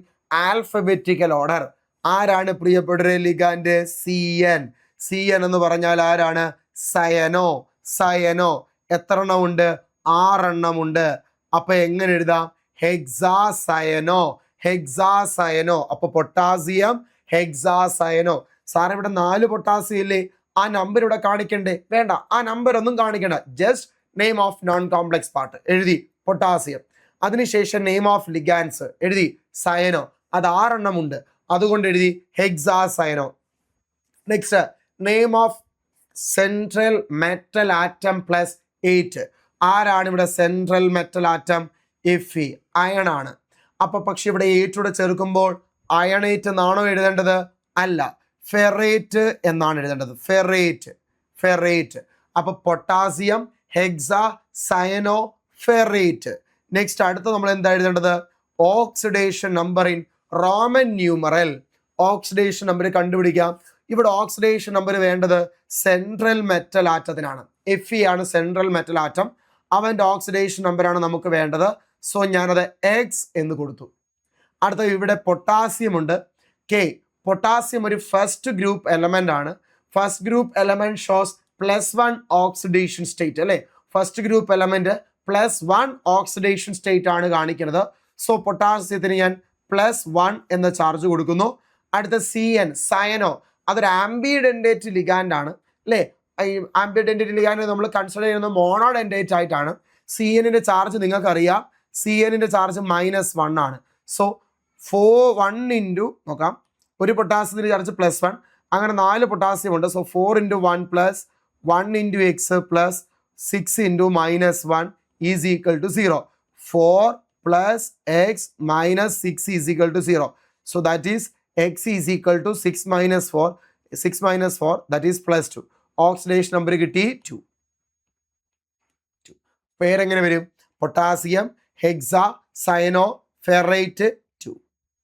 alphabetical order. ആരാണ് പ്രിയപ്പെട്ടവരെ ലിഗാൻഡ്? CN. CN എന്ന് പറഞ്ഞാൽ ആരാണ്? സയനോ. സയനോ എത്ര എണ്ണം ഉണ്ട്? 6 എണ്ണം ഉണ്ട്. അപ്പൊ എങ്ങനെ എഴുതാം? ഹെക്സാസയനോ. ഹെക്സാസയനോ. അപ്പൊ പൊട്ടാസ്യം ഹെക്സാസയനോ. സാർ ഇവിടെ 4 പൊട്ടാസ്യം ഇല്ലേ? ആ നമ്പർ ഇവിടെ കാണിക്കണ്ടേ? വേണ്ട, ആ നമ്പർ ഒന്നും കാണിക്കണ്ട. Just name of non complex part എഴുതി പൊട്ടാസ്യം. അതിനുശേഷം നെയിം ഓഫ് ലിഗാൻസ് എഴുതി സയനോ. അത് 6 എണ്ണം ഉണ്ട്, അതുകൊണ്ട് എഴുതി hexacyano. Next name of central metal atom plus 8. ആരാണ് ഇവിടെ central metal atom? Fe, iron ആണ്. അപ്പൊ പക്ഷെ ഇവിടെ 8 ചേർക്കുമ്പോൾ അയണേറ്റ് എന്നാണോ എഴുതേണ്ടത്? അല്ല, ഫെറേറ്റ് എന്നാണ് എഴുതേണ്ടത്. ഫെറേറ്റ്. ഫെറേറ്റ്. അപ്പൊ പൊട്ടാസ്യം ഹെക്സാ സയനോ ഫെറേറ്റ്. നെക്സ്റ്റ് അടുത്ത നമ്മൾ എന്താ എഴുതേണ്ടത്? Oxidation number in Roman numeral. Oxidation number കണ്ടുപിടിക്കാം. ഇവിടെ ഓക്സിഡേഷൻ നമ്പർ വേണ്ടത് സെൻട്രൽ മെറ്റൽ ആറ്റത്തിനാണ്. Fe ആണ് സെൻട്രൽ മെറ്റൽ ആറ്റം. അവൻ്റെ ഓക്സിഡേഷൻ നമ്പറാണ് നമുക്ക് വേണ്ടത്. സോ ഞാനത് X എന്ന് കൊടുത്തു. അടുത്ത ഇവിടെ പൊട്ടാസ്യം ഉണ്ട്, K. പൊട്ടാസ്യം ഒരു ഫസ്റ്റ് ഗ്രൂപ്പ് എലമെന്റ് ആണ്. First group element shows +1 oxidation state അല്ലേ? First group element +1 oxidation state ആണ് കാണിക്കുന്നത്. സോ പൊട്ടാസ്യത്തിന് ഞാൻ +1 എന്ന ചാർജ് കൊടുക്കുന്നു. അടുത്ത CN സയനോ, അതൊരു ആംബിഡെൻഡേറ്റ് ലിഗാൻഡ് ആണ് അല്ലേ? ഈ ആംബിഡെൻഡേറ്റ് ലിഗാൻഡ് നമ്മൾ കൺസിഡർ ചെയ്യുന്നത് മോണോഡെൻഡേറ്റ് ആയിട്ടാണ്. CNന്റെ ചാർജ് നിങ്ങൾക്കറിയാം, CNന്റെ ചാർജ് -1 ആണ്. സോ 1 ഇൻറ്റു നോക്കാം, ഒരു പൊട്ടാസ്യത്തിൻ്റെ ചാർജ് +1, അങ്ങനെ 4 പൊട്ടാസ്യം ഉണ്ട്. So 4 × 1 + 1 × x + 6 × -1 is equal to 0. 4 + x - 6 is equal to 0. So that is x is equal to 6 - 4. 6 - 4 that is +2. Oxidation number കിട്ടി 2. പേരെങ്ങനെ വരും? Potassium hexa cyano ferrate 2.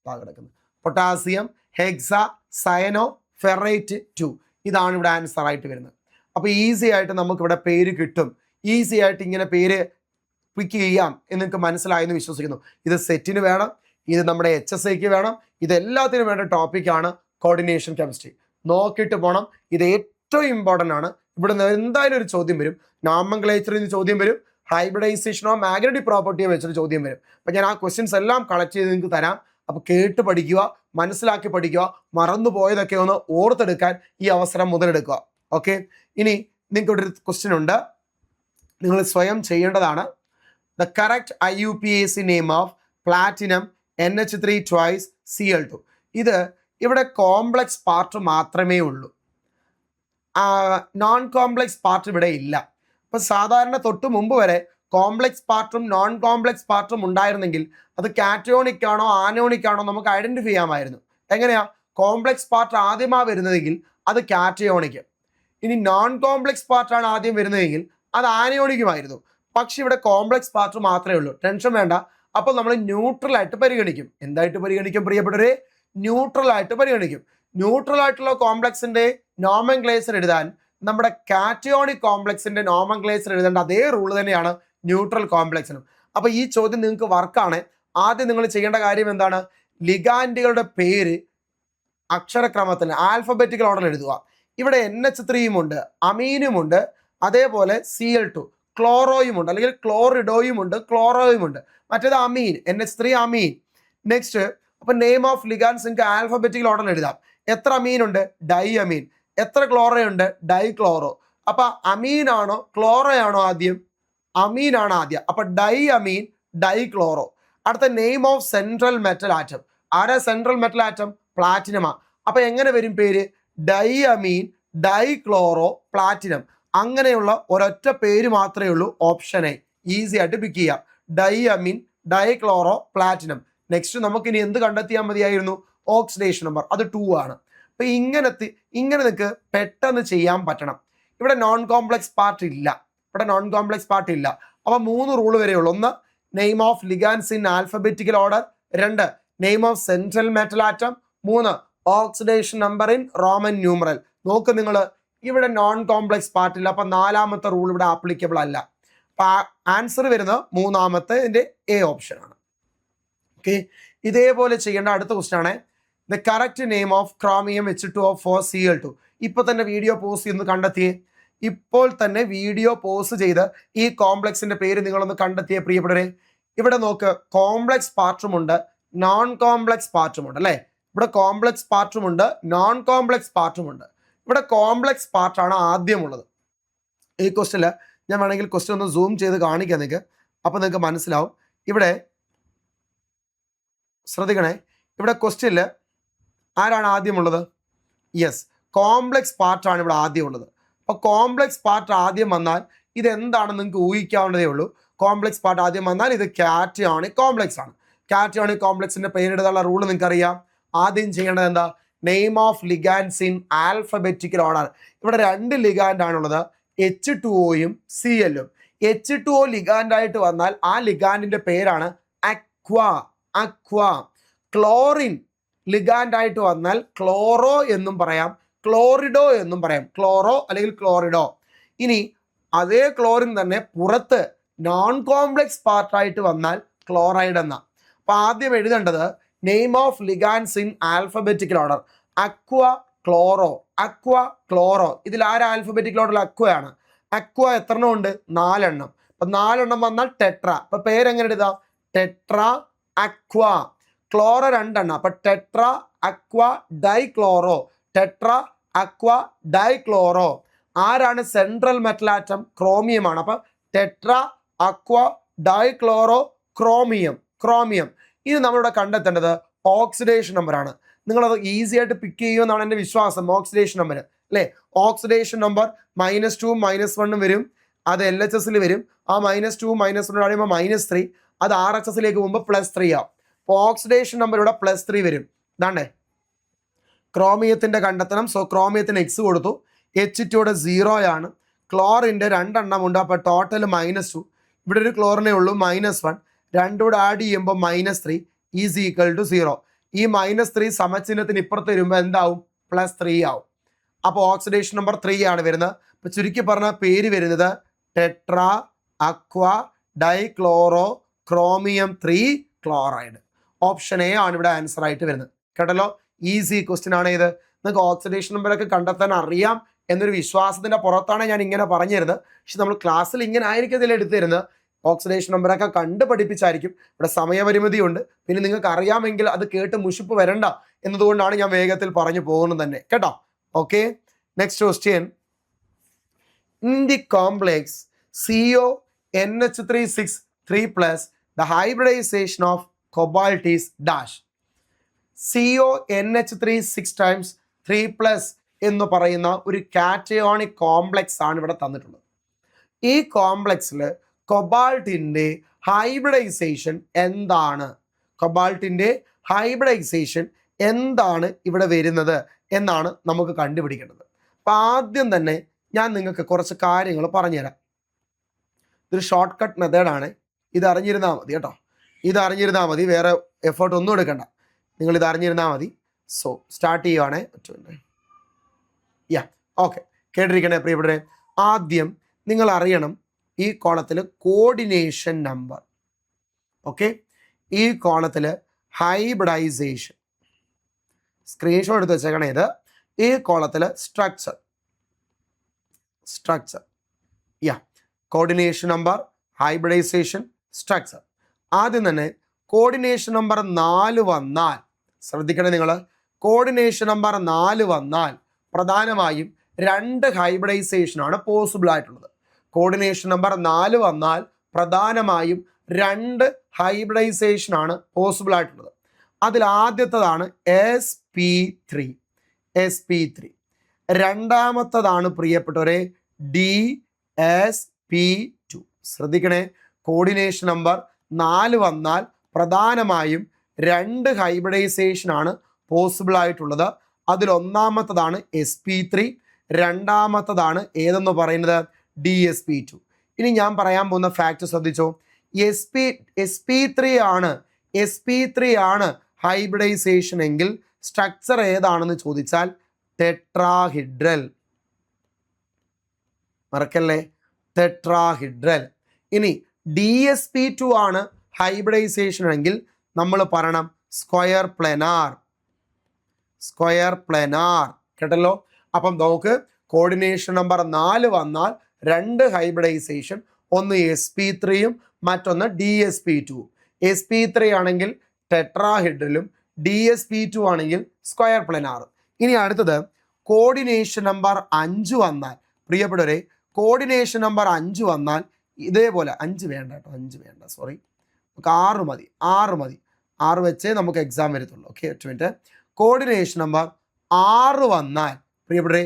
കിടക്കുന്നത് പൊട്ടാസ്യം ഹെക്സാ സയനോ ഫെറേറ്റ് 2. ഇതാണ് ഇവിടെ ആൻസർ ആയിട്ട് വരുന്നത്. അപ്പോൾ ഈസി ആയിട്ട് നമുക്കിവിടെ പേര് കിട്ടും. ഈസി ആയിട്ട് ഇങ്ങനെ പേര് പിക്ക് ചെയ്യാം എന്ന് നിങ്ങൾക്ക് മനസ്സിലായെന്ന് വിശ്വസിക്കുന്നു. ഇത് സെറ്റിന് വേണം, ഇത് നമ്മുടെ HSIക്ക് വേണം, ഇതെല്ലാത്തിനും വേണ്ട ടോപ്പിക്കാണ് കോർഡിനേഷൻ കെമിസ്ട്രി. നോക്കിയിട്ട് പോകണം. ഇത് ഏറ്റവും ഇമ്പോർട്ടൻ്റ് ആണ്. ഇവിടെ നിന്ന് എന്തായാലും ഒരു ചോദ്യം വരും. നോമൻക്ലേച്ചറിൽ നിന്ന് ചോദ്യം വരും, ഹൈബ്രിഡൈസേഷനോ മാഗ്നറ്റിക് പ്രോപ്പർട്ടിയോ വെച്ചൊരു ചോദ്യം വരും. അപ്പം ഞാൻ ആ ക്വസ്റ്റ്യൻസ് എല്ലാം കളക്ട് ചെയ്ത് നിങ്ങൾക്ക് തരാം. അപ്പോൾ കേട്ട് പഠിക്കുക, മനസ്സിലാക്കി പഠിക്കുക, മറന്നു പോയതൊക്കെ ഒന്ന് ഓർത്തെടുക്കാൻ ഈ അവസരം മുതലെടുക്കുക. ഓക്കെ, ഇനി നിങ്ങൾക്ക് ഇവിടെ ഒരു ക്വസ്റ്റ്യൻ ഉണ്ട്, നിങ്ങൾ സ്വയം ചെയ്യേണ്ടതാണ്. The correct IUPAC name of platinum NH3 twice Cl2. ഇത് ഇവിടെ കോംപ്ലക്സ് പാർട്ട് മാത്രമേ ഉള്ളൂ, നോൺ കോംപ്ലക്സ് പാർട്ട് ഇവിടെ ഇല്ല. ഇപ്പം സാധാരണ തൊട്ട് മുമ്പ് വരെ കോംപ്ലക്സ് പാർട്ടും നോൺ കോംപ്ലക്സ് പാർട്ടും ഉണ്ടായിരുന്നെങ്കിൽ അത് കാറ്റയോണിക് ആണോ ആനോണിക് ആണോ നമുക്ക് ഐഡന്റിഫൈ ചെയ്യാമായിരുന്നു. എങ്ങനെയാ? കോംപ്ലക്സ് പാർട്ട് ആദ്യമാണ് വരുന്നതെങ്കിൽ അത് കാറ്റയോണിക്ക്, ഇനി നോൺ കോംപ്ലക്സ് പാർട്ടാണ് ആദ്യം വരുന്നതെങ്കിൽ അത് ആനയോണിക്കുമായിരുന്നു. പക്ഷെ ഇവിടെ കോംപ്ലക്സ് പാർട്ട് മാത്രമേ ഉള്ളൂ. ടെൻഷൻ വേണ്ട. അപ്പോൾ നമ്മൾ ന്യൂട്രൽ ആയിട്ട് പരിഗണിക്കും. എന്തായിട്ട് പരിഗണിക്കും പ്രിയപ്പെട്ടവരെ? ന്യൂട്രൽ ആയിട്ട് പരിഗണിക്കും. ന്യൂട്രൽ ആയിട്ടുള്ള കോംപ്ലക്സിന്റെ നോമൻക്ലേച്ചർ എഴുതാൻ നമ്മുടെ കാറ്റയോണിക് കോംപ്ലക്സിന്റെ നോമൻക്ലേച്ചർ എഴുതേണ്ട അതേ റൂൾ തന്നെയാണ് ന്യൂട്രൽ കോംപ്ലക്സിനും. അപ്പോൾ ഈ ചോദ്യം നിങ്ങൾക്ക് വർക്കാണ്. ആദ്യം നിങ്ങൾ ചെയ്യേണ്ട കാര്യം എന്താണ്? ലിഗാൻഡുകളുടെ പേര് അക്ഷരക്രമത്തിൽ ആൽഫബറ്റിക്കൽ ഓർഡറിൽ എഴുതുക. ഇവിടെ NH3 ഉണ്ട്, അമീനുമുണ്ട്, അതേപോലെ Cl2 ക്ലോറോയും ഉണ്ട്, അല്ലെങ്കിൽ ക്ലോറിഡോയും ഉണ്ട്, ക്ലോറോയും ഉണ്ട്. മറ്റേത് അമീൻ, NH3 അമീൻ. നെക്സ്റ്റ് അപ്പൊ നെയിം ഓഫ് ലിഗാൻസ് നിങ്ങൾക്ക് ആൽഫബറ്റിക്കൽ ഓർഡറിൽ എഴുതാം. എത്ര അമീൻ ഉണ്ട്? Diamine. എത്ര ക്ലോറോ ഉണ്ട്? Dichloro. അപ്പൊ അമീൻ ആണോ ക്ലോറോ ആണോ ആദ്യം? അമീൻ ആണ് ആദ്യം. അപ്പൊ ഡൈ അമീൻ ഡൈ ക്ലോറോ. അടുത്ത name of central metal atom. ആരാ സെൻട്രൽ മെറ്റൽ ആറ്റം? പ്ലാറ്റിനമാ. അപ്പൊ എങ്ങനെ വരും പേര്? ഡൈ അമീൻ ഡൈ ക്ലോറോ പ്ലാറ്റിനം. അങ്ങനെയുള്ള ഒരൊറ്റ പേര് മാത്രമേ ഉള്ളൂ. ഓപ്ഷൻ എ ഈസി ആയിട്ട് പിക്ക് ചെയ്യാം. ഡൈ അമീൻ ഡൈ ക്ലോറോ പ്ലാറ്റിനം. നെക്സ്റ്റ് നമുക്കിനി എന്ത് കണ്ടെത്തിയാൽ മതിയായിരുന്നു? ഓക്സിഡേഷൻ നമ്പർ, അത് 2 ആണ്. അപ്പൊ ഇങ്ങനെ നിങ്ങൾക്ക് പെട്ടെന്ന് ചെയ്യാൻ പറ്റണം. ഇവിടെ നോൺ കോംപ്ലക്സ് പാർട്ട് ഇല്ല, അപ്പൊ 3 റൂള് വരെയുള്ളൂ. 1, name of ligands in alphabetical order. 2, name of central metal atom. 3, oxidation number in Roman numeral. നോക്ക് നിങ്ങൾ, ഇവിടെ നോൺ കോംപ്ലക്സ് പാർട്ട് ഇല്ല, അപ്പൊ 4ാമത്തെ റൂൾ ഇവിടെ ആപ്ലിക്കബിൾ അല്ല. അപ്പൊ ആൻസർ വരുന്നത് 3ാമത്തെ എ ഓപ്ഷൻ ആണ്. ഓക്കെ, ഇതേപോലെ ചെയ്യേണ്ട അടുത്ത ക്വസ്റ്റ്യൻ ആണ് the correct name of chromium H2O4Cl2. ഇപ്പൊ തന്നെ വീഡിയോ പോസ് ചെയ്ത് കണ്ടെത്തിയേ. ഇപ്പോൾ തന്നെ വീഡിയോ പോസ് ചെയ്ത് ഈ കോംപ്ലക്സിന്റെ പേര് നിങ്ങളൊന്ന് കണ്ടെത്തിയേ പ്രിയപ്പെട്ടവരെ. ഇവിടെ നോക്ക്, കോംപ്ലക്സ് പാർട്ടുമുണ്ട്, നോൺ കോംപ്ലക്സ് പാർട്ടുമുണ്ട് അല്ലേ? ഇവിടെ കോംപ്ലക്സ് പാർട്ടുമുണ്ട്, നോൺ കോംപ്ലക്സ് പാർട്ടുമുണ്ട്. ഇവിടെ കോംപ്ലക്സ് പാർട്ടാണ് ആദ്യമുള്ളത്. ഈ ക്വസ്റ്റ്യനിൽ ഞാൻ വേണമെങ്കിൽ ക്വസ്റ്റ്യൻ ഒന്ന് സൂം ചെയ്ത് കാണിക്കാം നിങ്ങൾക്ക്, അപ്പം നിങ്ങൾക്ക് മനസ്സിലാവും. ഇവിടെ ശ്രദ്ധിക്കണേ, ഇവിടെ ക്വസ്റ്റ്യനിൽ ആരാണ് ആദ്യമുള്ളത്? യെസ്, കോംപ്ലക്സ് പാർട്ടാണ് ഇവിടെ ആദ്യമുള്ളത്. അപ്പോൾ കോംപ്ലക്സ് പാർട്ട് ആദ്യം വന്നാൽ ഇതെന്താണെന്ന് നിങ്ങൾക്ക് ഊഹിക്കാവുന്നതേ ഉള്ളൂ. കോംപ്ലക്സ് പാർട്ട് ആദ്യം വന്നാൽ ഇത് കാറ്റയോണിക് കോംപ്ലക്സ് ആണ്. കാറ്റയോണിക് കോംപ്ലക്സിന്റെ പേരിടുന്നുള്ള റൂൾ നിങ്ങൾക്കറിയാം. ആദ്യം ചെയ്യേണ്ടത് എന്താ? Name of ligands in alphabetical order. ഇവിടെ 2 ലിഗാൻഡ് ആണുള്ളത്, H2Oയും Clഉം. H2O ലിഗാൻഡ് ആയിട്ട് വന്നാൽ ആ ലിഗാൻഡിന്റെ പേരാണ് അക്വ. ക്ലോറിൻ ലിഗാൻഡ് ആയിട്ട് വന്നാൽ ക്ലോറോ എന്നും പറയാം, ക്ലോറിഡോ എന്നും പറയാം. ക്ലോറോ അല്ലെങ്കിൽ ക്ലോറിഡോ. ഇനി അതേ ക്ലോറിൻ തന്നെ പുറത്ത് നോൺ കോംപ്ലക്സ് പാർട്ടായിട്ട് വന്നാൽ ക്ലോറൈഡ് എന്ന. അപ്പൊ ആദ്യം എഴുതേണ്ടത് name of ligands in alphabetical order. Aqua chloro. ഇതിൽ ആരാ ആൽഫബറ്റിക്കൽ ഓർഡറിൽ? അക്വയാണ്. അക്വ എത്രണ്ണം ഉണ്ട്? 4 എണ്ണം. അപ്പൊ 4 എണ്ണം വന്നാൽ ടെട്ര. അപ്പൊ പേരെങ്ങനെ എഴുതാം? Tetra aqua. ക്ലോറോ 2 എണ്ണം, അപ്പൊ tetra aqua dichloro. Tetra aqua dichloro. ആരാണ് സെൻട്രൽ മെറ്റൽ ആറ്റം? ക്രോമിയമാണ്. അപ്പൊ ടെട്ര അക്വ ഡൈക്ലോറോ ക്രോമിയം. ഇത് നമ്മളിവിടെ കണ്ടെത്തേണ്ടത് ഓക്സിഡേഷൻ നമ്പർ ആണ്. നിങ്ങളത് ഈസി ആയിട്ട് പിക്ക് ചെയ്യുമെന്നാണ് എൻ്റെ വിശ്വാസം. ഓക്സിഡേഷൻ നമ്പർ അല്ലേ? ഓക്സിഡേഷൻ നമ്പർ -2 -1 വരും, അത് LHS വരും. ആ -2 -1 കഴിയുമ്പോൾ -3, അത് RHS പോകുമ്പോൾ +3 ആവും. അപ്പോൾ ഓക്സിഡേഷൻ നമ്പർ ഇവിടെ +3 വരും. ഇതാണ്ടേ ക്രോമിയത്തിന്റെ കണ്ടെത്തണം. സോ ക്രോമിയത്തിന് X കൊടുത്തു. H2യുടെ 0 ആണ്. ക്ലോറിൻ്റെ 2 എണ്ണം ഉണ്ട്, അപ്പോൾ ടോട്ടൽ -2. ഇവിടെ ഒരു ക്ലോറിനേ ഉള്ളൂ, -1. 2 കൂടെ ആഡ് ചെയ്യുമ്പോൾ -3 ഈസ് ഈക്വൽ ടു 0. ഈ -3 സമചിഹ്നത്തിന് ഇപ്പുറത്ത് വരുമ്പോൾ എന്താവും? +3 ആവും. അപ്പോൾ ഓക്സിഡേഷൻ നമ്പർ 3 ആണ് വരുന്നത്. ഇപ്പൊ ചുരുക്കി പറഞ്ഞ പേര് വരുന്നത് tetra aqua dichloro chromium 3 chloride. Option A ആണ് ഇവിടെ ആൻസർ ആയിട്ട് വരുന്നത്. കേട്ടല്ലോ, ഈസി ക്വസ്റ്റ്യൻ ആണ് ഇത്. നിങ്ങൾക്ക് ഓക്സിഡേഷൻ നമ്പറൊക്കെ കണ്ടെത്താൻ അറിയാം എന്നൊരു വിശ്വാസത്തിന്റെ പുറത്താണ് ഞാൻ ഇങ്ങനെ പറഞ്ഞിരുന്നത്. പക്ഷെ നമ്മൾ ക്ലാസ്സിൽ ഇങ്ങനെ ആയിരിക്കും ഇതിൽ എടുത്തിരുന്നത്. ഓക്സിഡേഷൻ നമ്പറൊക്കെ കണ്ട് പഠിപ്പിച്ചായിരിക്കും. ഇവിടെ സമയപരിമിതി ഉണ്ട്. പിന്നെ നിങ്ങൾക്ക് അറിയാമെങ്കിൽ അത് കേട്ട് മുഷിപ്പ് വരണ്ട എന്നതുകൊണ്ടാണ് ഞാൻ വേഗത്തിൽ പറഞ്ഞു പോകുന്നത് തന്നെ. കേട്ടോ, okay. Next question. In the complex CONH3 the hybridization of cobalt is dash. CONH3 6 times 3+ എന്ന് പറയുന്ന ഒരു കാറ്റയോണിക് കോംപ്ലക്സ് ആണ് ഇവിടെ തന്നിട്ടുള്ളത്. ഈ കോംപ്ലക്സിൽ കൊബാൾട്ടിൻ്റെ ഹൈബ്രിഡൈസേഷൻ എന്താണ്? എന്താണ് ഇവിടെ വരുന്നത് എന്നാണ് നമുക്ക് കണ്ടുപിടിക്കേണ്ടത്. അപ്പം ആദ്യം തന്നെ ഞാൻ നിങ്ങൾക്ക് കുറച്ച് കാര്യങ്ങൾ പറഞ്ഞുതരാം. ഇതൊരു ഷോർട്ട് കട്ട് മെത്തേഡാണ്. ഇത് അറിഞ്ഞിരുന്നാൽ മതി കേട്ടോ. ഇത് അറിഞ്ഞിരുന്നാൽ മതി, വേറെ എഫേർട്ട് ഒന്നും എടുക്കണ്ട. നിങ്ങൾ ഇത് അറിഞ്ഞിരുന്നാൽ മതി. സോ സ്റ്റാർട്ട് ചെയ്യുവാണേ. ഓക്കെ, കേട്ടിരിക്കണേ പ്രിയപ്പെട്ടവരെ. ആദ്യം നിങ്ങൾ അറിയണം ഈ കോളത്തിൽ കോർഡിനേഷൻ നമ്പർ. ഓക്കെ, ഈ കോളത്തിൽ ഹൈബ്രിഡൈസേഷൻ. സ്ക്രീൻഷോട്ട് എടുത്ത് വെച്ചേക്കണേ ഇത്. ഈ കോളത്തിൽ structure. Coordination number, hybridisation, structure. ആദ്യം തന്നെ കോർഡിനേഷൻ നമ്പർ 4 വന്നാൽ ശ്രദ്ധിക്കണേ നിങ്ങൾ. കോർഡിനേഷൻ നമ്പർ 4 വന്നാൽ പ്രധാനമായും 2 ഹൈബ്രിഡൈസേഷനാണ് പോസിബിൾ ആയിട്ടുള്ളത്. കോർഡിനേഷൻ നമ്പർ 4 വന്നാൽ പ്രധാനമായും 2 ഹൈബ്രിഡൈസേഷനാണ് പോസിബിൾ ആയിട്ടുള്ളത്. അതിൽ ആദ്യത്തേതാണ് sp3. രണ്ടാമത്തതാണ് പ്രിയപ്പെട്ടവരെ dsp2. ശ്രദ്ധിക്കണേ, കോർഡിനേഷൻ നമ്പർ 4 വന്നാൽ പ്രധാനമായും രണ്ട് ഹൈബ്രിഡൈസേഷൻ ആണ് പോസിബിൾ ആയിട്ടുള്ളത്. അതിലൊന്നാമത്തതാണ് sp3, രണ്ടാമത്തതാണ് ഏതെന്ന് പറയുന്നത് dsp2. ഇനി ഞാൻ പറയാൻ പോകുന്ന ഫാക്ട് ശ്രദ്ധിച്ചോ. sp3 ആണ് ഹൈബ്രിഡൈസേഷൻ എങ്കിൽ സ്ട്രക്ചർ ഏതാണെന്ന് ചോദിച്ചാൽ ടെട്രാഹിഡ്രൽ. മറക്കല്ലേ, ടെട്രാഹിഡ്രൽ. ഇനി dsp2 ആണ് ഹൈബ്രിഡൈസേഷൻ എങ്കിൽ നമ്മൾ പറയണം സ്ക്വയർ പ്ലെനാർ. കേട്ടല്ലോ. അപ്പം നമുക്ക് കോർഡിനേഷൻ നമ്പർ 4 വന്നാൽ രണ്ട് ഹൈബ്രിഡൈസേഷൻ, ഒന്ന് sp3യും മറ്റൊന്ന് dsp2. sp3 ആണെങ്കിൽ ടെട്രാഹിഡ്രലും dsp2 ആണെങ്കിൽ സ്ക്വയർ പ്ലെനാറും. ഇനി അടുത്തത് കോർഡിനേഷൻ നമ്പർ 5 വന്നാൽ, പ്രിയപ്പെട്ടവരെ, കോർഡിനേഷൻ നമ്പർ 5 വന്നാൽ ഇതേപോലെ, 5 വേണ്ട കേട്ടോ, 5 വേണ്ട, സോറി, നമുക്ക് 6 മതി. 6 വെച്ചേ നമുക്ക് എക്സാം വരത്തുള്ളൂ. Okay, 1 minute. കോർഡിനേഷൻ നമ്പർ 6 വന്നാൽ, പ്രിയപ്പെട്ടവരെ,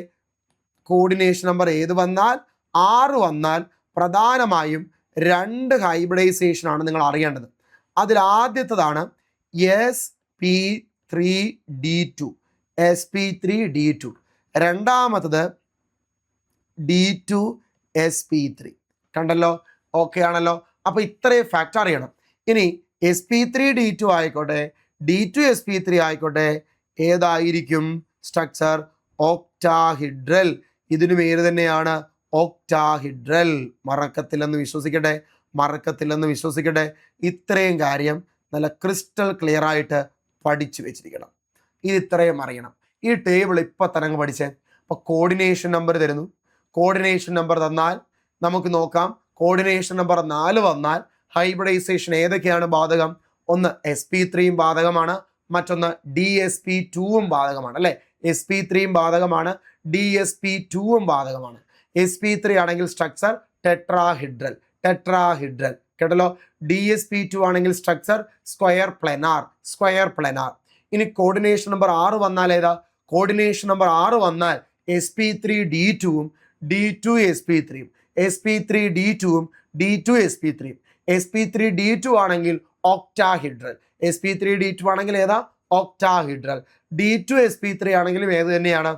കോർഡിനേഷൻ നമ്പർ ഏത് വന്നാൽ 6 വന്നാൽ പ്രധാനമായും രണ്ട് ഹൈബ്രിഡൈസേഷൻ ആണ് നിങ്ങൾ അറിയേണ്ടത്. അതിൽ ആദ്യത്തേതാണ് sp3d2. രണ്ടാമത്തത് d2sp3. കണ്ടല്ലോ, ഓക്കെ ആണല്ലോ. അപ്പൊ ഇത്രയും ഫാക്ട് അറിയണം. ഇനി sp3d2 ആയിക്കോട്ടെ, d2sp3 ആയിക്കോട്ടെ, ഏതായിരിക്കും സ്ട്രക്ചർ? ഒക്ടാഹിഡ്രൽ. ഇതിന് പേര് തന്നെയാണ് ഒക്ടാഹിഡ്രൽ. മറക്കത്തില്ലെന്ന് വിശ്വസിക്കട്ടെ. ഇത്രയും കാര്യം നല്ല ക്രിസ്റ്റൽ ക്ലിയർ ആയിട്ട് പഠിച്ചു വെച്ചിരിക്കണം. ഇത് ഇത്രയും അറിയണം. ഈ ടേബിൾ ഇപ്പൊ തന്നെ പഠിച്ചേ. അപ്പൊ കോർഡിനേഷൻ നമ്പർ തരുന്നു. കോർഡിനേഷൻ നമ്പർ തന്നാൽ നമുക്ക് നോക്കാം. കോർഡിനേഷൻ നമ്പർ 4 വന്നാൽ ഹൈബ്രിഡൈസേഷൻ ഏതൊക്കെയാണ് ബാധകം? ഒന്ന് sp3യും ബാധകമാണ്, മറ്റൊന്ന് dsp2വും ബാധകമാണ് അല്ലെ. sp3യും ബാധകമാണ്, dsp2വും ബാധകമാണ്. sp3 ആണെങ്കിൽ സ്ട്രക്ചർ ടെട്രാഹിഡ്രൽ. കേട്ടല്ലോ. dsp2 ആണെങ്കിൽ സ്ട്രക്ചർ സ്ക്വയർ പ്ലെനാർ. ഇനി കോർഡിനേഷൻ നമ്പർ 6 വന്നാൽ ഏതാ? കോർഡിനേഷൻ നമ്പർ 6 വന്നാൽ sp3d2വും d2sp3യും, sp3d2വും d2sp3യും. sp3d2 ആണെങ്കിൽ ഒക്ടാഹിഡ്രൽ. sp3d2 ആണെങ്കിൽ ഏതാ? ഒക്ടാഹിഡ്രൽ. d2sp3 ആണെങ്കിലും ഏത് തന്നെയാണ്?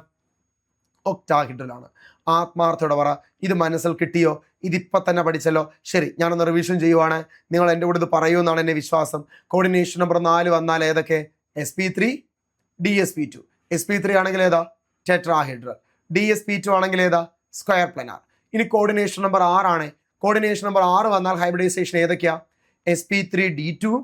ഒക്ടാഹിഡ്രൽ ആണ്. ആത്മാർത്ഥയോടെ പറ, ഇത് മനസ്സിൽ കിട്ടിയോ? ഇതിപ്പോൾ തന്നെ പഠിച്ചല്ലോ. ശരി, ഞാനൊന്ന് റിവിഷൻ ചെയ്യുവാണ്. നിങ്ങൾ എൻ്റെ കൂടെ ഇത് പറയുമെന്നാണ് എൻ്റെ വിശ്വാസം. കോർഡിനേഷൻ നമ്പർ 4 വന്നാൽ ഏതൊക്കെ? sp3 dsp2. sp3 ആണെങ്കിൽ ഏതാ? ടെട്രാഹിഡ്രൽ. dsp2 ആണെങ്കിൽ ഏതാ? Square planar. ഇനി കോർഡിനേഷൻ നമ്പർ 6 ആണ്. കോർഡിനേഷൻ നമ്പർ 6 വന്നാൽ ഹൈബ്രിഡൈസേഷൻ ഏതൊക്കെയാ? sp3d2വും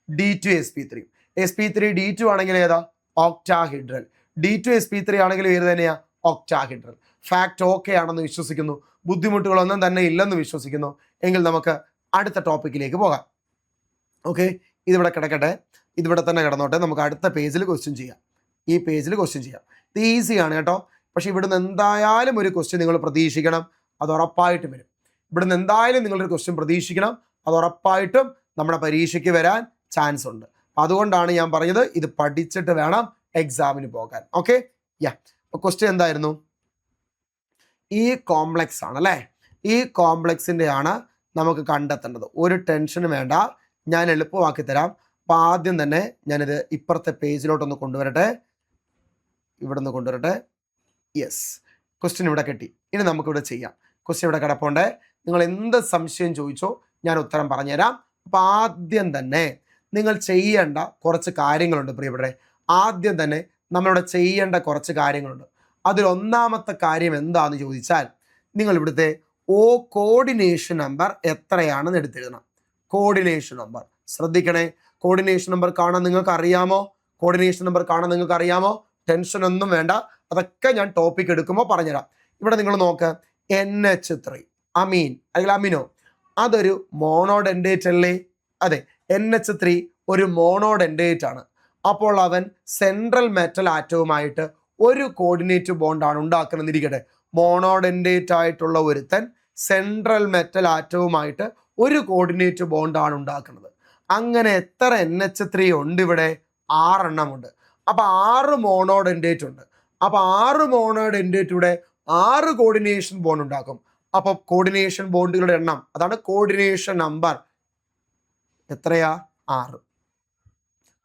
d2sp3യും. sp3d2 ആണെങ്കിൽ ഏതാ? ഒക്ടാഹിഡ്രൽ. d2sp3 ആണെങ്കിൽ ഏത് തന്നെയാ? ഒക്ടാഹിഡ്രൽ. ഫാക്ട് ഓക്കെ ആണെന്ന് വിശ്വസിക്കുന്നു. ബുദ്ധിമുട്ടുകളൊന്നും തന്നെ ഇല്ലെന്ന് വിശ്വസിക്കുന്നു. എങ്കിൽ നമുക്ക് അടുത്ത ടോപ്പിക്കിലേക്ക് പോകാം. ഓക്കെ, ഇതിവിടെ കിടക്കട്ടെ, ഇതിവിടെ തന്നെ കിടന്നോട്ടെ. നമുക്ക് അടുത്ത പേജിൽ ക്വസ്റ്റ്യൻ ചെയ്യാം. ഈ പേജിൽ ക്വസ്റ്റ്യൻ ചെയ്യാം. ഇത് ഈസിയാണ് കേട്ടോ. പക്ഷെ ഇവിടുന്ന് എന്തായാലും ഒരു ക്വസ്റ്റ്യൻ നിങ്ങൾ പ്രതീക്ഷിക്കണം, അത് ഉറപ്പായിട്ടും വരും. ഇവിടുന്ന് എന്തായാലും നിങ്ങളൊരു ക്വസ്റ്റ്യൻ പ്രതീക്ഷിക്കണം, അത് ഉറപ്പായിട്ടും നമ്മുടെ പരീക്ഷയ്ക്ക് വരാൻ ചാൻസ് ഉണ്ട്. അതുകൊണ്ടാണ് ഞാൻ പറഞ്ഞത് ഇത് പഠിച്ചിട്ട് വേണം എക്സാമിന് പോകാൻ. ഓക്കെ, ക്വസ്റ്റ്യൻ എന്തായിരുന്നു? ഈ കോംപ്ലക്സ് ആണ് അല്ലേ. ഈ കോംപ്ലക്സിൻ്റെ ആണ് നമുക്ക് കണ്ടെത്തേണ്ടത്. ഒരു ടെൻഷനും വേണ്ട, ഞാൻ എളുപ്പമാക്കി തരാം. അപ്പം ആദ്യം തന്നെ ഞാനിത് ഇപ്പുറത്തെ പേജിലോട്ടൊന്ന് കൊണ്ടുവരട്ടെ. യെസ്, ക്വസ്റ്റ്യൻ ഇവിടെ കിട്ടി. ഇനി നമുക്കിവിടെ ചെയ്യാം. ക്വസ്റ്റ്യൻ ഇവിടെ കിടപ്പുണ്ട്. നിങ്ങൾ എന്ത് സംശയം ചോദിച്ചോ, ഞാൻ ഉത്തരം പറഞ്ഞുതരാം. അപ്പം ആദ്യം തന്നെ നിങ്ങൾ ചെയ്യേണ്ട കുറച്ച് കാര്യങ്ങളുണ്ട് പ്രിയപ്പെട്ടവരെ. ആദ്യം തന്നെ നമ്മളിവിടെ ചെയ്യേണ്ട കുറച്ച് കാര്യങ്ങളുണ്ട്. അതിലൊന്നാമത്തെ കാര്യം എന്താണെന്ന് ചോദിച്ചാൽ, നിങ്ങൾ ഇവിടുത്തെ കോർഡിനേഷൻ നമ്പർ എത്രയാണെന്ന് എടുത്തെഴുതണം. കോർഡിനേഷൻ നമ്പർ ശ്രദ്ധിക്കണേ. കോർഡിനേഷൻ നമ്പർ കാണാൻ നിങ്ങൾക്ക് അറിയാമോ? ടെൻഷൻ ഒന്നും വേണ്ട, അതൊക്കെ ഞാൻ ടോപ്പിക് എടുക്കുമ്പോൾ പറഞ്ഞുതരാം. ഇവിടെ നിങ്ങൾ നോക്ക്, NH3 അമീൻ അല്ലെങ്കിൽ അമിനോ, അതൊരു മോണോഡെൻഡേറ്റ് അല്ലേ? അതെ, NH3 ഒരു മോണോഡെൻഡേറ്റ് ആണ്. അപ്പോൾ അവൻ സെൻട്രൽ മെറ്റൽ ആറ്റവുമായിട്ട് ഒരു കോർഡിനേറ്റ് ബോണ്ടാണ് ഉണ്ടാക്കുന്നതിരിക്കട്ടെ. മോണോഡെൻഡേറ്റ് ആയിട്ടുള്ള ഒരുത്തൻ സെൻട്രൽ മെറ്റൽ ആറ്റവുമായിട്ട് ഒരു കോർഡിനേറ്റ് ബോണ്ടാണ് ഉണ്ടാക്കുന്നത്. അങ്ങനെ എത്ര NH3 ഉണ്ട് ഇവിടെ? 6 എണ്ണമുണ്ട്. അപ്പൊ 6 മോണോഡെൻഡേറ്റ് ഉണ്ട്. അപ്പൊ 6 മോണോഡെൻഡേറ്റിലൂടെ 6 കോർഡിനേഷൻ ബോണ്ട് ഉണ്ടാക്കും. അപ്പൊ കോർഡിനേഷൻ ബോണ്ടുകളുടെ എണ്ണം, അതാണ് കോർഡിനേഷൻ നമ്പർ, എത്രയാ? 6.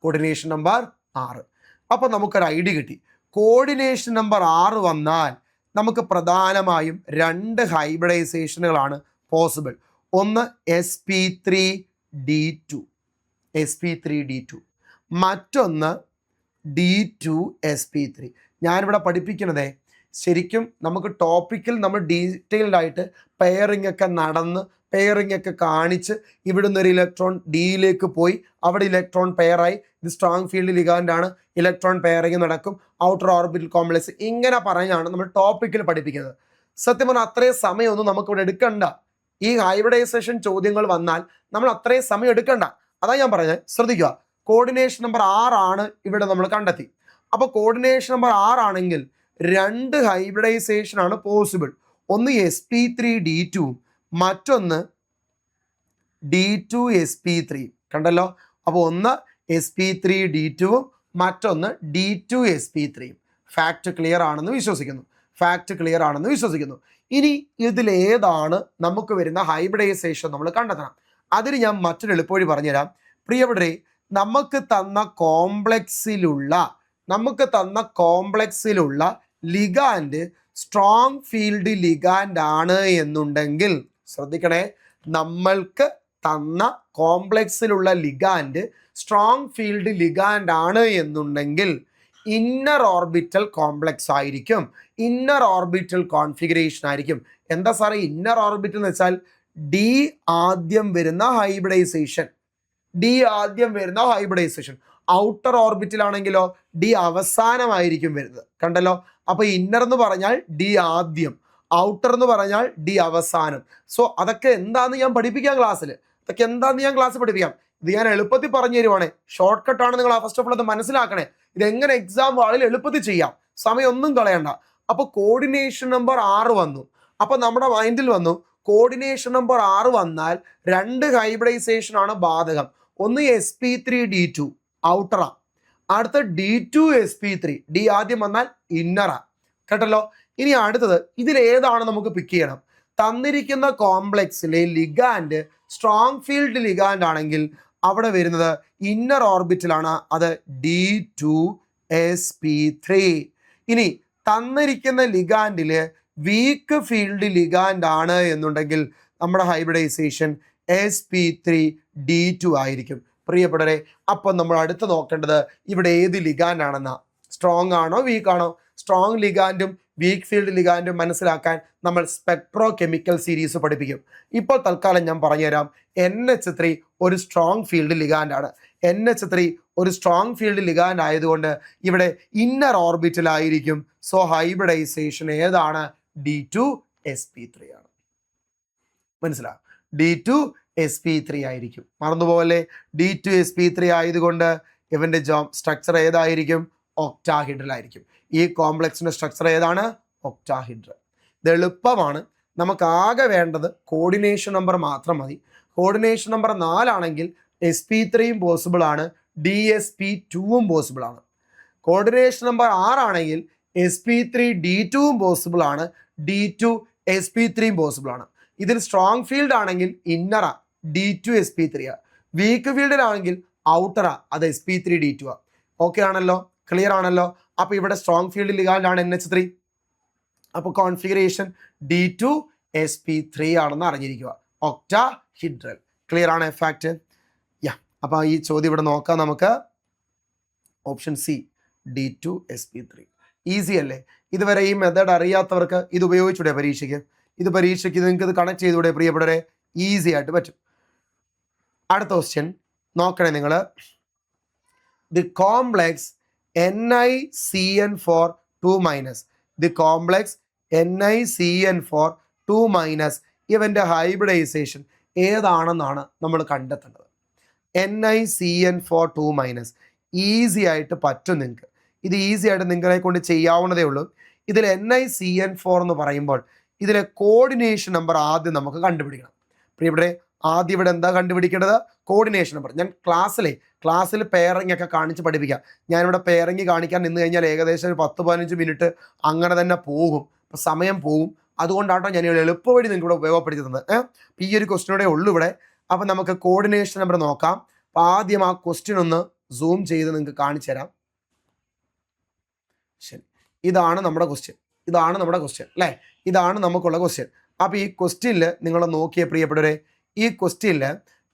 Coordination number 6. അപ്പോൾ നമുക്കൊരു ഐഡിയ കിട്ടി. കോർഡിനേഷൻ നമ്പർ 6 വന്നാൽ നമുക്ക് പ്രധാനമായും 2 ഹൈബ്രിഡൈസേഷനുകളാണ് പോസിബിൾ. ഒന്ന് sp3d2, sp3d2, മറ്റൊന്ന് d2sp3. ഞാനിവിടെ പഠിപ്പിക്കുന്നതേ ശരിക്കും നമുക്ക് ടോപ്പിക്കിൽ നമ്മൾ ഡീറ്റെയിൽഡ് ആയിട്ട് പെയറിംഗ് ഒക്കെ നടന്ന് പെയറിംഗ് ഒക്കെ കാണിച്ച് ഇവിടുന്ന് ഒരു ഇലക്ട്രോൺ ഡിയിലേക്ക് പോയി അവിടെ ഇലക്ട്രോൺ പെയറായി ഇത് സ്ട്രോങ് ഫീൽഡ് ലിഗാൻഡ് ആണ്, ഇലക്ട്രോൺ പെയറിംഗ് നടക്കും, ഔട്ടർ ഓർബിറ്റൽ കോംപ്ലക്സ്, ഇങ്ങനെ പറഞ്ഞാണ് നമ്മൾ ടോപ്പിക്കിൽ പഠിപ്പിക്കുന്നത്. സത്യം പറഞ്ഞാൽ അത്രയും സമയമൊന്നും നമുക്കിവിടെ എടുക്കണ്ട. ഈ ഹൈബ്രിഡൈസേഷൻ ചോദ്യങ്ങൾ വന്നാൽ നമ്മൾ അത്രയും സമയം എടുക്കണ്ട. അതാ ഞാൻ പറഞ്ഞത്. ശ്രദ്ധിക്കുക, കോർഡിനേഷൻ നമ്പർ 6 ആണ് ഇവിടെ നമ്മൾ കണ്ടെത്തി. അപ്പോൾ കോർഡിനേഷൻ നമ്പർ 6 ആണെങ്കിൽ 2 ഹൈബ്രിഡൈസേഷൻ ആണ് പോസിബിൾ. ഒന്ന് sp3d2, മറ്റൊന്ന് d2sp3. കണ്ടല്ലോ. അപ്പോൾ ഒന്ന് sp3d2 മറ്റൊന്ന് d2sp3. ഫാക്റ്റ് ക്ലിയർ ആണെന്ന് വിശ്വസിക്കുന്നു. ഇനി ഇതിലേതാണ് നമുക്ക് വരുന്ന ഹൈബ്രിഡൈസേഷൻ നമ്മൾ കണ്ടെത്തണം. അതിന് ഞാൻ മറ്റൊരു എളുപ്പവഴി പറഞ്ഞുതരാം. പ്രിയപ്പെട്ടവരെ, നമുക്ക് തന്ന കോംപ്ലക്സിലുള്ള ലിഗാൻഡ് സ്ട്രോങ് ഫീൽഡ് ലിഗാൻഡ് ആണ് എന്നുണ്ടെങ്കിൽ, ശ്രദ്ധിക്കണേ, നമ്മൾക്ക് തന്ന കോംപ്ലക്സിലുള്ള ലിഗാൻഡ് സ്ട്രോങ് ഫീൽഡ് ലിഗാൻഡ് ആണ് എന്നുണ്ടെങ്കിൽ ഇന്നർ ഓർബിറ്റൽ കോംപ്ലക്സ് ആയിരിക്കും, ഇന്നർ ഓർബിറ്റൽ കോൺഫിഗറേഷൻ ആയിരിക്കും. എന്താ സാറേ ഇന്നർ ഓർബിറ്റൽ എന്ന് വെച്ചാൽ ഡി ആദ്യം വരുന്ന ഹൈബ്രിഡൈസേഷൻ. ഔട്ടർ ഓർബിറ്റിലാണെങ്കിലോ ഡി അവസാനമായിരിക്കും വരുന്നത്. കണ്ടല്ലോ. അപ്പൊ ഇന്നർ എന്ന് പറഞ്ഞാൽ ഡി ആദ്യം, ഔട്ടർ എന്ന് പറഞ്ഞാൽ ഡി അവസാനം. സോ അതൊക്കെ എന്താന്ന് ഞാൻ പഠിപ്പിക്കാം ക്ലാസ്സിൽ. പഠിപ്പിക്കാം. ഇത് ഞാൻ എളുപ്പത്തിൽ പറഞ്ഞു തരുവാണേ. ഷോർട്ട് കട്ടാണ്. നിങ്ങൾ ഫസ്റ്റ് ഓഫ് ഓൾ അത് മനസ്സിലാക്കണേ. ഇതെങ്ങനെ എക്സാം വളരെ എളുപ്പത്തിൽ ചെയ്യാം, സമയം ഒന്നും കളയണ്ട. അപ്പൊ കോർഡിനേഷൻ നമ്പർ 6 വന്നു. അപ്പൊ നമ്മുടെ മൈൻഡിൽ വന്നു കോർഡിനേഷൻ നമ്പർ 6 വന്നാൽ 2 ഹൈബ്രിഡൈസേഷൻ ആണ് ബാധകം. ഒന്ന് sp3d2 ഔട്ടറാ, അടുത്ത d2sp3 ഡി ആദ്യം വന്നാൽ ഇന്നറാ. കേട്ടല്ലോ. ഇനി അടുത്തത് ഇതിലേതാണ് നമുക്ക് പിക്ക് ചെയ്യണം. തന്നിരിക്കുന്ന കോംപ്ലക്സിലെ ലിഗാൻഡ് സ്ട്രോങ് ഫീൽഡ് ലിഗാൻഡ് ആണെങ്കിൽ അവിടെ വരുന്നത് ഇന്നർ ഓർബിറ്റിലാണ്, അത് d2sp3. ഇനി തന്നിരിക്കുന്ന ലിഗാൻഡില് വീക്ക് ഫീൽഡ് ലിഗാൻഡ് ആണ് എന്നുണ്ടെങ്കിൽ നമ്മുടെ ഹൈബ്രിഡൈസേഷൻ sp3d2 ആയിരിക്കും. പ്രിയപ്പെട്ടവരെ, അപ്പം നമ്മൾ അടുത്ത് നോക്കേണ്ടത് ഇവിടെ ഏത് ലിഗാൻഡ് ആണെന്നാ. സ്ട്രോങ് ആണോ വീക്ക് ആണോ? സ്ട്രോങ് ലിഗാൻഡും വീക്ക് ഫീൽഡ് ലിഗാൻഡും മനസ്സിലാക്കാൻ നമ്മൾ സ്പെക്ട്രോ കെമിക്കൽ സീരീസ് പഠിപ്പിക്കും. ഇപ്പോൾ തൽക്കാലം ഞാൻ പറഞ്ഞുതരാം. NH3 ഒരു സ്ട്രോങ് ഫീൽഡ് ലിഗാൻഡ് ആണ്. NH3 ഒരു സ്ട്രോങ് ഫീൽഡ് ലിഗാൻഡ് ആയതുകൊണ്ട് ഇവിടെ ഇന്നർ ഓർബിറ്റൽ ആയിരിക്കും. സോ ഹൈബ്രിഡൈസേഷൻ ഏതാണ്? d2sp3 ആണ്. മനസ്സിലാവും? d2sp3 ആയിരിക്കും. മറന്നുപോലെ d2sp3 ആയതുകൊണ്ട് ഇവന്റെ സ്ട്രക്ചർ ഏതായിരിക്കും? ഒക്ടാഹിഡ്രൽ ആയിരിക്കും. ഈ കോംപ്ലക്സിന്റെ സ്ട്രക്ചർ ഏതാണ്? ഒക്ടാഹിഡ്രൽ. ഇത് എളുപ്പമാണ്. നമുക്ക് ആകെ വേണ്ടത് കോർഡിനേഷൻ നമ്പർ മാത്രം മതി. കോർഡിനേഷൻ നമ്പർ 4 ആണെങ്കിൽ sp3യും പോസിബിൾ ആണ്, dsp2ഉം പോസിബിൾ ആണ്. കോർഡിനേഷൻ നമ്പർ 6 ആണെങ്കിൽ sp3d2ഉം പോസിബിൾ ആണ്, d2sp3യും പോസിബിൾ ആണ്. ഇതിൽ സ്ട്രോങ് ഫീൽഡ് ആണെങ്കിൽ ഇന്നറാ, d2sp3. വീക്ക് ഫീൽഡിലാണെങ്കിൽ ഔട്ടറാ, അത് sp3d2. ഓക്കെ ആണല്ലോ? ക്ലിയർ ആണല്ലോ? അപ്പൊ ഇവിടെ സ്ട്രോങ് ഫീൽഡ് ലിഗാൻഡ് ആണ് NH3. അപ്പൊ കോൺഫിഗറേഷൻ d2sp3 ആണെന്ന് അറിഞ്ഞിരിക്കുക. ഒക്ടാഹിഡ്രൽ. ക്ലിയർ ആണ് ഫാക്ട്? അപ്പൊ ഈ ചോദ്യം ഇവിടെ നോക്കാം നമുക്ക്. Option C, d2sp3. ഈസി അല്ലേ? ഇതുവരെ ഈ മെത്തേഡ് അറിയാത്തവർക്ക് ഇത് ഉപയോഗിച്ചൂടെ പരീക്ഷയ്ക്ക്? നിങ്ങൾക്ക് ഇത് കണക്ട് ചെയ്തൂടെ പ്രിയപ്പെട്ടവരെ? ഈസി ആയിട്ട് പറ്റും. അടുത്ത ക്വസ്റ്റ്യൻ നോക്കണേ നിങ്ങൾ. The complex NiCN4 the complex NiCN4 ഇവന്റെ ഹൈബ്രിഡൈസേഷൻ ഏതാണെന്നാണ് നമ്മൾ കണ്ടെത്തേണ്ടത്. NiCN4 ഈസി ആയിട്ട് പറ്റും നിങ്ങൾക്ക്. ഇത് ഈസി ആയിട്ട് നിങ്ങളെ കൊണ്ട് ചെയ്യാവുന്നതേ ഉള്ളൂ. ഇതിൽ NiCN4 എന്ന് പറയുമ്പോൾ ഇതിലെ കോർഡിനേഷൻ നമ്പർ ആദ്യം നമുക്ക് കണ്ടുപിടിക്കണം. പ്രിയപ്പെട്ടവരെ, ആദ്യം ഇവിടെ എന്താ കണ്ടുപിടിക്കേണ്ടത്? Coordination number. ഞാൻ ക്ലാസ്സിൽ പെയറിംഗ് ഒക്കെ കാണിച്ച് പഠിപ്പിക്കാം. ഞാനിവിടെ പെയറിംഗ് കാണിക്കാൻ നിന്ന് കഴിഞ്ഞാൽ ഏകദേശം ഒരു 10-15 മിനിറ്റ് അങ്ങനെ തന്നെ പോകും. അപ്പം സമയം പോകും. അതുകൊണ്ടാട്ടോ ഞാൻ എളുപ്പവഴി നിങ്ങൾക്ക് ഇവിടെ ഉപയോഗപ്പെടുത്തുന്നത്. ഈ ഒരു ക്വസ്റ്റിനോടെ ഉള്ളൂ ഇവിടെ. അപ്പം നമുക്ക് കോർഡിനേഷൻ നമ്പർ നോക്കാം. അപ്പം ആദ്യം ആ ക്വസ്റ്റ്യൻ ഒന്ന് സൂം ചെയ്ത് നിങ്ങൾക്ക് കാണിച്ചു തരാം. ശരി, ഇതാണ് നമ്മുടെ ക്വസ്റ്റ്യൻ അല്ലേ? ഇതാണ് നമുക്കുള്ള ക്വസ്റ്റ്യൻ. അപ്പോൾ ഈ ക്വസ്റ്റ്യനിൽ നിങ്ങൾ നോക്കിയ പ്രിയപ്പെട്ടവരെ, ഈ ക്വസ്റ്റ്യനിൽ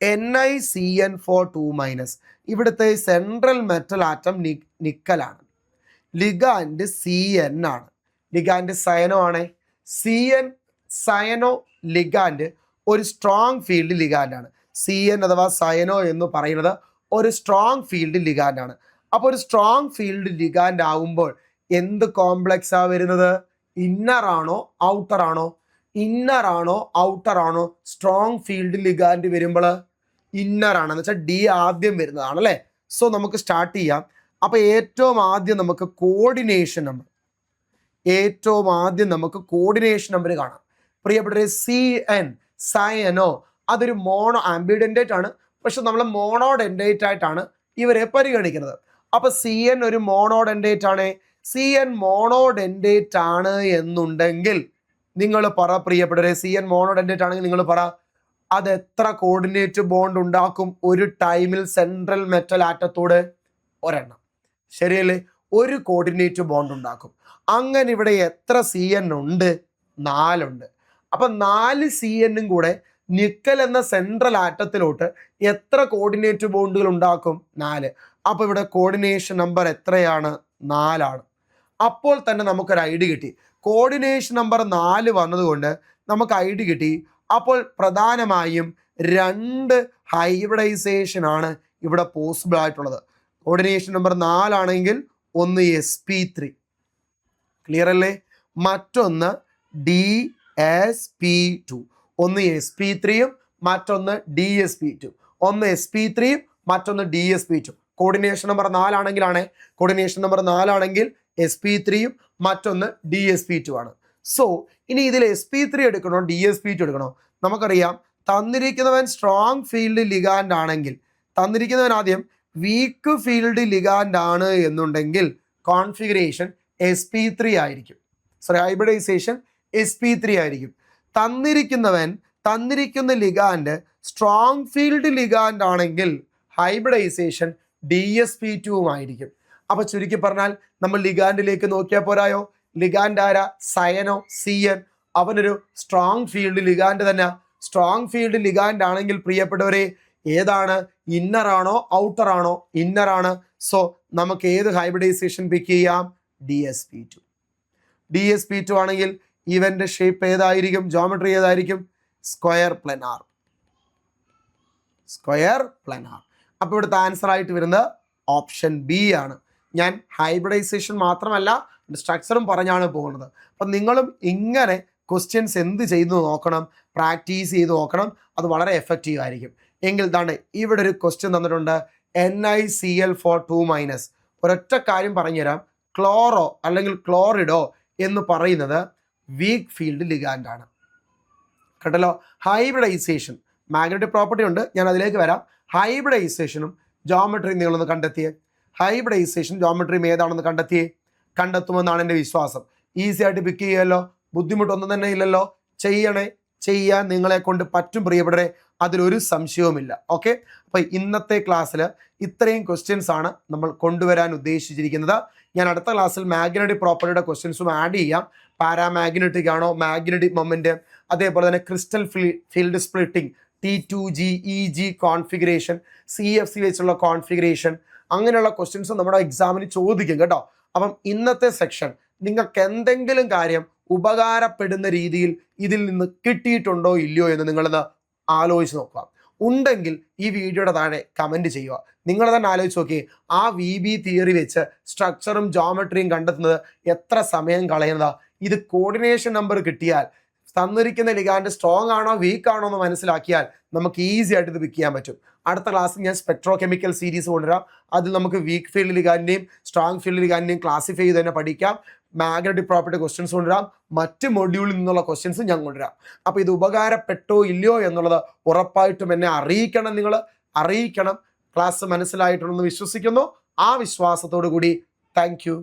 NiCN4 ഇവിടുത്തെ സെൻട്രൽ മെറ്റൽ ആറ്റം നിക്കലാണ്. ലിഗാൻഡ് CN ആണ്. ലിഗാൻഡ് സയനോ ആണ്. CN സയനോ ലിഗാൻഡ് ഒരു സ്ട്രോങ് ഫീൽഡ് ലിഗാൻഡാണ്. CN അഥവാ സയനോ എന്ന് പറയുന്നത് ഒരു സ്ട്രോങ് ഫീൽഡ് ലിഗാൻഡാണ്. അപ്പോൾ ഒരു സ്ട്രോങ് ഫീൽഡ് ലിഗാൻഡ് ആവുമ്പോൾ എന്ത് കോംപ്ലക്സാ വരുന്നത്? ഇന്നർ ആണോ ഔട്ടർ ആണോ? ഇന്നർ ആണോ ഔട്ടർ ആണോ? സ്ട്രോങ് ഫീൽഡ് ലിഗാൻഡ് വരുമ്പോൾ ഇന്നർ ആണ്, എന്ന് വെച്ചാൽ ഡി ആദ്യം വരുന്നതാണ് അല്ലേ? സോ നമുക്ക് സ്റ്റാർട്ട് ചെയ്യാം. അപ്പോൾ ഏറ്റവും ആദ്യം നമുക്ക് കോർഡിനേഷൻ നമ്പർ കാണാം. പ്രിയപ്പെട്ടവരെ, CN സയനോ അതൊരു മോണോ ആംബിഡെൻറ്റേറ്റ് ആണ്, പക്ഷെ നമ്മൾ മോണോഡെൻഡേറ്റ് ആയിട്ടാണ് ഇവരെ പരിഗണിക്കുന്നത്. അപ്പോൾ CN ഒരു മോണോഡെൻഡേറ്റ് ആണ്. CN മോണോഡെൻഡേറ്റ് ആണ് എന്നുണ്ടെങ്കിൽ നിങ്ങൾ പറ പ്രിയപ്പെട്ടവരെ, CN മോണോഡെൻഡേറ്റ് ആണെങ്കിൽ നിങ്ങൾ പറ, അത് എത്ര കോർഡിനേറ്റ് ബോണ്ട് ഉണ്ടാക്കും ഒരു ടൈമിൽ സെൻട്രൽ മെറ്റൽ ആറ്റത്തോട്? ഒരെണ്ണം. ശരിയല്ലേ? ഒരു കോർഡിനേറ്റ് ബോണ്ട് ഉണ്ടാക്കും. അങ്ങനെ ഇവിടെ എത്ര CN ഉണ്ട്? 4 ഉണ്ട്. അപ്പം 4 CN കൂടെ നിക്കൽ എന്ന സെൻട്രൽ ആറ്റത്തിലോട്ട് എത്ര കോർഡിനേറ്റ് ബോണ്ടുകൾ ഉണ്ടാക്കും? 4. അപ്പോൾ ഇവിടെ കോർഡിനേഷൻ നമ്പർ എത്രയാണ്? 4 ആണ്. അപ്പോൾ തന്നെ നമുക്കൊരു ഐഡിയ കിട്ടി. കോർഡിനേഷൻ നമ്പർ 4 വന്നതുകൊണ്ട് നമുക്ക് ഐഡിയ കിട്ടി. അപ്പോൾ പ്രധാനമായും 2 ഹൈബ്രിഡൈസേഷൻ ആണ് ഇവിടെ പോസിബിൾ ആയിട്ടുള്ളത്. കോർഡിനേഷൻ നമ്പർ 4 ആണെങ്കിൽ ഒന്ന് sp3, ക്ലിയർ അല്ലേ? മറ്റൊന്ന് dsp2. ഒന്ന് sp3യും മറ്റൊന്ന് dsp2. ഒന്ന് sp3യും മറ്റൊന്ന് dsp2. കോർഡിനേഷൻ നമ്പർ 4 ആണെങ്കിൽ sp3യും മറ്റൊന്ന് dsp2 ആണ്. സോ ഇനി ഇതിൽ sp3 എടുക്കണോ dsp2 എടുക്കണോ? നമുക്കറിയാം, തന്നിരിക്കുന്നവൻ സ്ട്രോങ് ഫീൽഡ് ലിഗാൻഡ് ആണെങ്കിൽ, തന്നിരിക്കുന്നവൻ ആദ്യം വീക്ക് ഫീൽഡ് ലിഗാൻഡ് ആണ് എന്നുണ്ടെങ്കിൽ കോൺഫിഗറേഷൻ sp3 ആയിരിക്കും. ഹൈബ്രിഡൈസേഷൻ sp3 ആയിരിക്കും. തന്നിരിക്കുന്ന ലിഗാൻഡ് സ്ട്രോങ് ഫീൽഡ് ലിഗാൻഡ് ആണെങ്കിൽ ഹൈബ്രിഡൈസേഷൻ dsp2 ആയിരിക്കും. അപ്പോൾ ചുരുക്കി പറഞ്ഞാൽ നമ്മൾ ലിഗാൻഡിലേക്ക് നോക്കിയാൽ പോരായോ? ലിഗാൻഡ് ആരാ? Cyano CN. അവനൊരു സ്ട്രോങ് ഫീൽഡ് ലിഗാൻഡ് തന്നെ. സ്ട്രോങ് ഫീൽഡ് ലിഗാൻഡ് ആണെങ്കിൽ പ്രിയപ്പെട്ടവരെ ഏതാണ്? ഇന്നർ ആണോ ഔട്ടർ ആണോ? ഇന്നർ ആണ്. സോ നമുക്ക് ഏത് ഹൈബ്രിഡൈസേഷൻ പിക്ക് ചെയ്യാം? dsp2 ആണെങ്കിൽ ഇവന്റെ ഷേപ്പ് ഏതായിരിക്കും? ജോമെട്രി ഏതായിരിക്കും? Square planar. അപ്പോൾ ഇവിടുത്തെ ആൻസർ ആയിട്ട് വരുന്നത് ഓപ്ഷൻ ബി ആണ്. ഞാൻ ഹൈബ്രിഡൈസേഷൻ മാത്രമല്ല സ്ട്രക്ചറും പറഞ്ഞാണ് പോകുന്നത്. അപ്പം നിങ്ങളും ഇങ്ങനെ ക്വസ്റ്റ്യൻസ് എന്ത് ചെയ്തു നോക്കണം, പ്രാക്ടീസ് ചെയ്ത് നോക്കണം. അത് വളരെ എഫക്റ്റീവ് ആയിരിക്കും. എങ്കിൽ ഇതാണ് ഇവിടെ ഒരു ക്വസ്റ്റ്യൻ തന്നിട്ടുണ്ട്. NiCl4 ഒരൊറ്റ കാര്യം പറഞ്ഞുതരാം. ക്ലോറോ അല്ലെങ്കിൽ ക്ലോറിഡോ എന്ന് പറയുന്നത് വീക്ക് ഫീൽഡ് ലിഗാൻഡ് ആണ്. കേട്ടല്ലോ? ഹൈബ്രിഡൈസേഷൻ മാഗ്നറ്റിക് പ്രോപ്പർട്ടി ഉണ്ട്, ഞാൻ അതിലേക്ക് വരാം. ഹൈബ്രിഡൈസേഷനും ജോമെട്രിയും നിങ്ങളൊന്ന് കണ്ടെത്തിയേ. ഹൈബ്രിഡൈസേഷൻ ജോമെട്രിയും ഏതാണെന്ന് കണ്ടെത്തുമെന്നാണ് എൻ്റെ വിശ്വാസം. ഈസി ആയിട്ട് പിക്ക് ചെയ്യുമല്ലോ, ബുദ്ധിമുട്ടൊന്നും തന്നെ ഇല്ലല്ലോ. ചെയ്യാൻ നിങ്ങളെ കൊണ്ട് പറ്റും പ്രിയപ്പെട്ടവരെ, അതിലൊരു സംശയവുമില്ല. ഓക്കെ, അപ്പോൾ ഇന്നത്തെ ക്ലാസ്സിൽ ഇത്രയും ക്വസ്റ്റ്യൻസ് ആണ് നമ്മൾ കൊണ്ടുവരാൻ ഉദ്ദേശിച്ചിരിക്കുന്നത്. ഞാൻ അടുത്ത ക്ലാസ്സിൽ മാഗ്നറ്റിക് പ്രോപ്പർട്ടിയുടെ ക്വസ്റ്റ്യൻസും ആഡ് ചെയ്യാം. പാരാമാഗ്നറ്റിക് ആണോ, മാഗ്നറ്റിക് മൊമെന്റ്, അതേപോലെ തന്നെ crystal field splitting, T2G EG configuration, CFC വെച്ചുള്ള കോൺഫിഗറേഷൻ, അങ്ങനെയുള്ള ക്വസ്റ്റ്യൻസ് നമ്മുടെ എക്സാമിന് ചോദിക്കും കേട്ടോ. അപ്പം ഇന്നത്തെ സെക്ഷൻ നിങ്ങൾക്ക് എന്തെങ്കിലും കാര്യം ഉപകാരപ്പെടുന്ന രീതിയിൽ ഇതിൽ നിന്ന് കിട്ടിയിട്ടുണ്ടോ ഇല്ലയോ എന്ന് നിങ്ങളത് ആലോചിച്ച് നോക്കുക. ഉണ്ടെങ്കിൽ ഈ വീഡിയോയുടെ താഴെ കമൻറ്റ് ചെയ്യുക. നിങ്ങൾ തന്നെ ആലോചിച്ച് നോക്കി, ആ VB തിയറി വെച്ച് സ്ട്രക്ചറും ജോമെട്രിയും കണ്ടെത്തുന്നത് എത്ര സമയം കളയുന്നതാ. ഇത് കോർഡിനേഷൻ നമ്പർ കിട്ടിയാൽ, തന്നിരിക്കുന്ന ലിഗാൻഡ് സ്ട്രോങ് ആണോ വീക്ക് ആണോ എന്ന് മനസ്സിലാക്കിയാൽ നമുക്ക് ഈസി ആയിട്ട് ഇത് പിക്ക് ചെയ്യാൻ പറ്റും. അടുത്ത ക്ലാസ്സിൽ ഞാൻ സ്പെക്ട്രോ കെമിക്കൽ സീരീസ് കൊണ്ടുവരാം. അതിൽ നമുക്ക് വീക്ക് ഫീൽഡ് ലിഗാൻഡിനെയും സ്ട്രോങ് ഫീൽഡ് ലിഗാൻഡിനെയും ക്ലാസിഫൈ ചെയ്ത് തന്നെ പഠിക്കാം. മാഗ്നറ്റിക് പ്രോപ്പർട്ടി ക്വസ്റ്റ്യൻസ് കൊണ്ടുവരാം. മറ്റ് മൊഡ്യൂളിൽ നിന്നുള്ള ക്വസ്റ്റ്യൻസ് ഞാൻ കൊണ്ടുവരാം. അപ്പോൾ ഇത് ഉപകാരപ്പെട്ടോ ഇല്ലയോ എന്നുള്ളത് ഉറപ്പായിട്ടും എന്നെ അറിയിക്കണം. നിങ്ങൾ അറിയിക്കണം. ക്ലാസ് മനസ്സിലായിട്ടുണ്ടെന്ന് വിശ്വസിക്കുന്നു. ആ വിശ്വാസത്തോടു കൂടി താങ്ക് യു.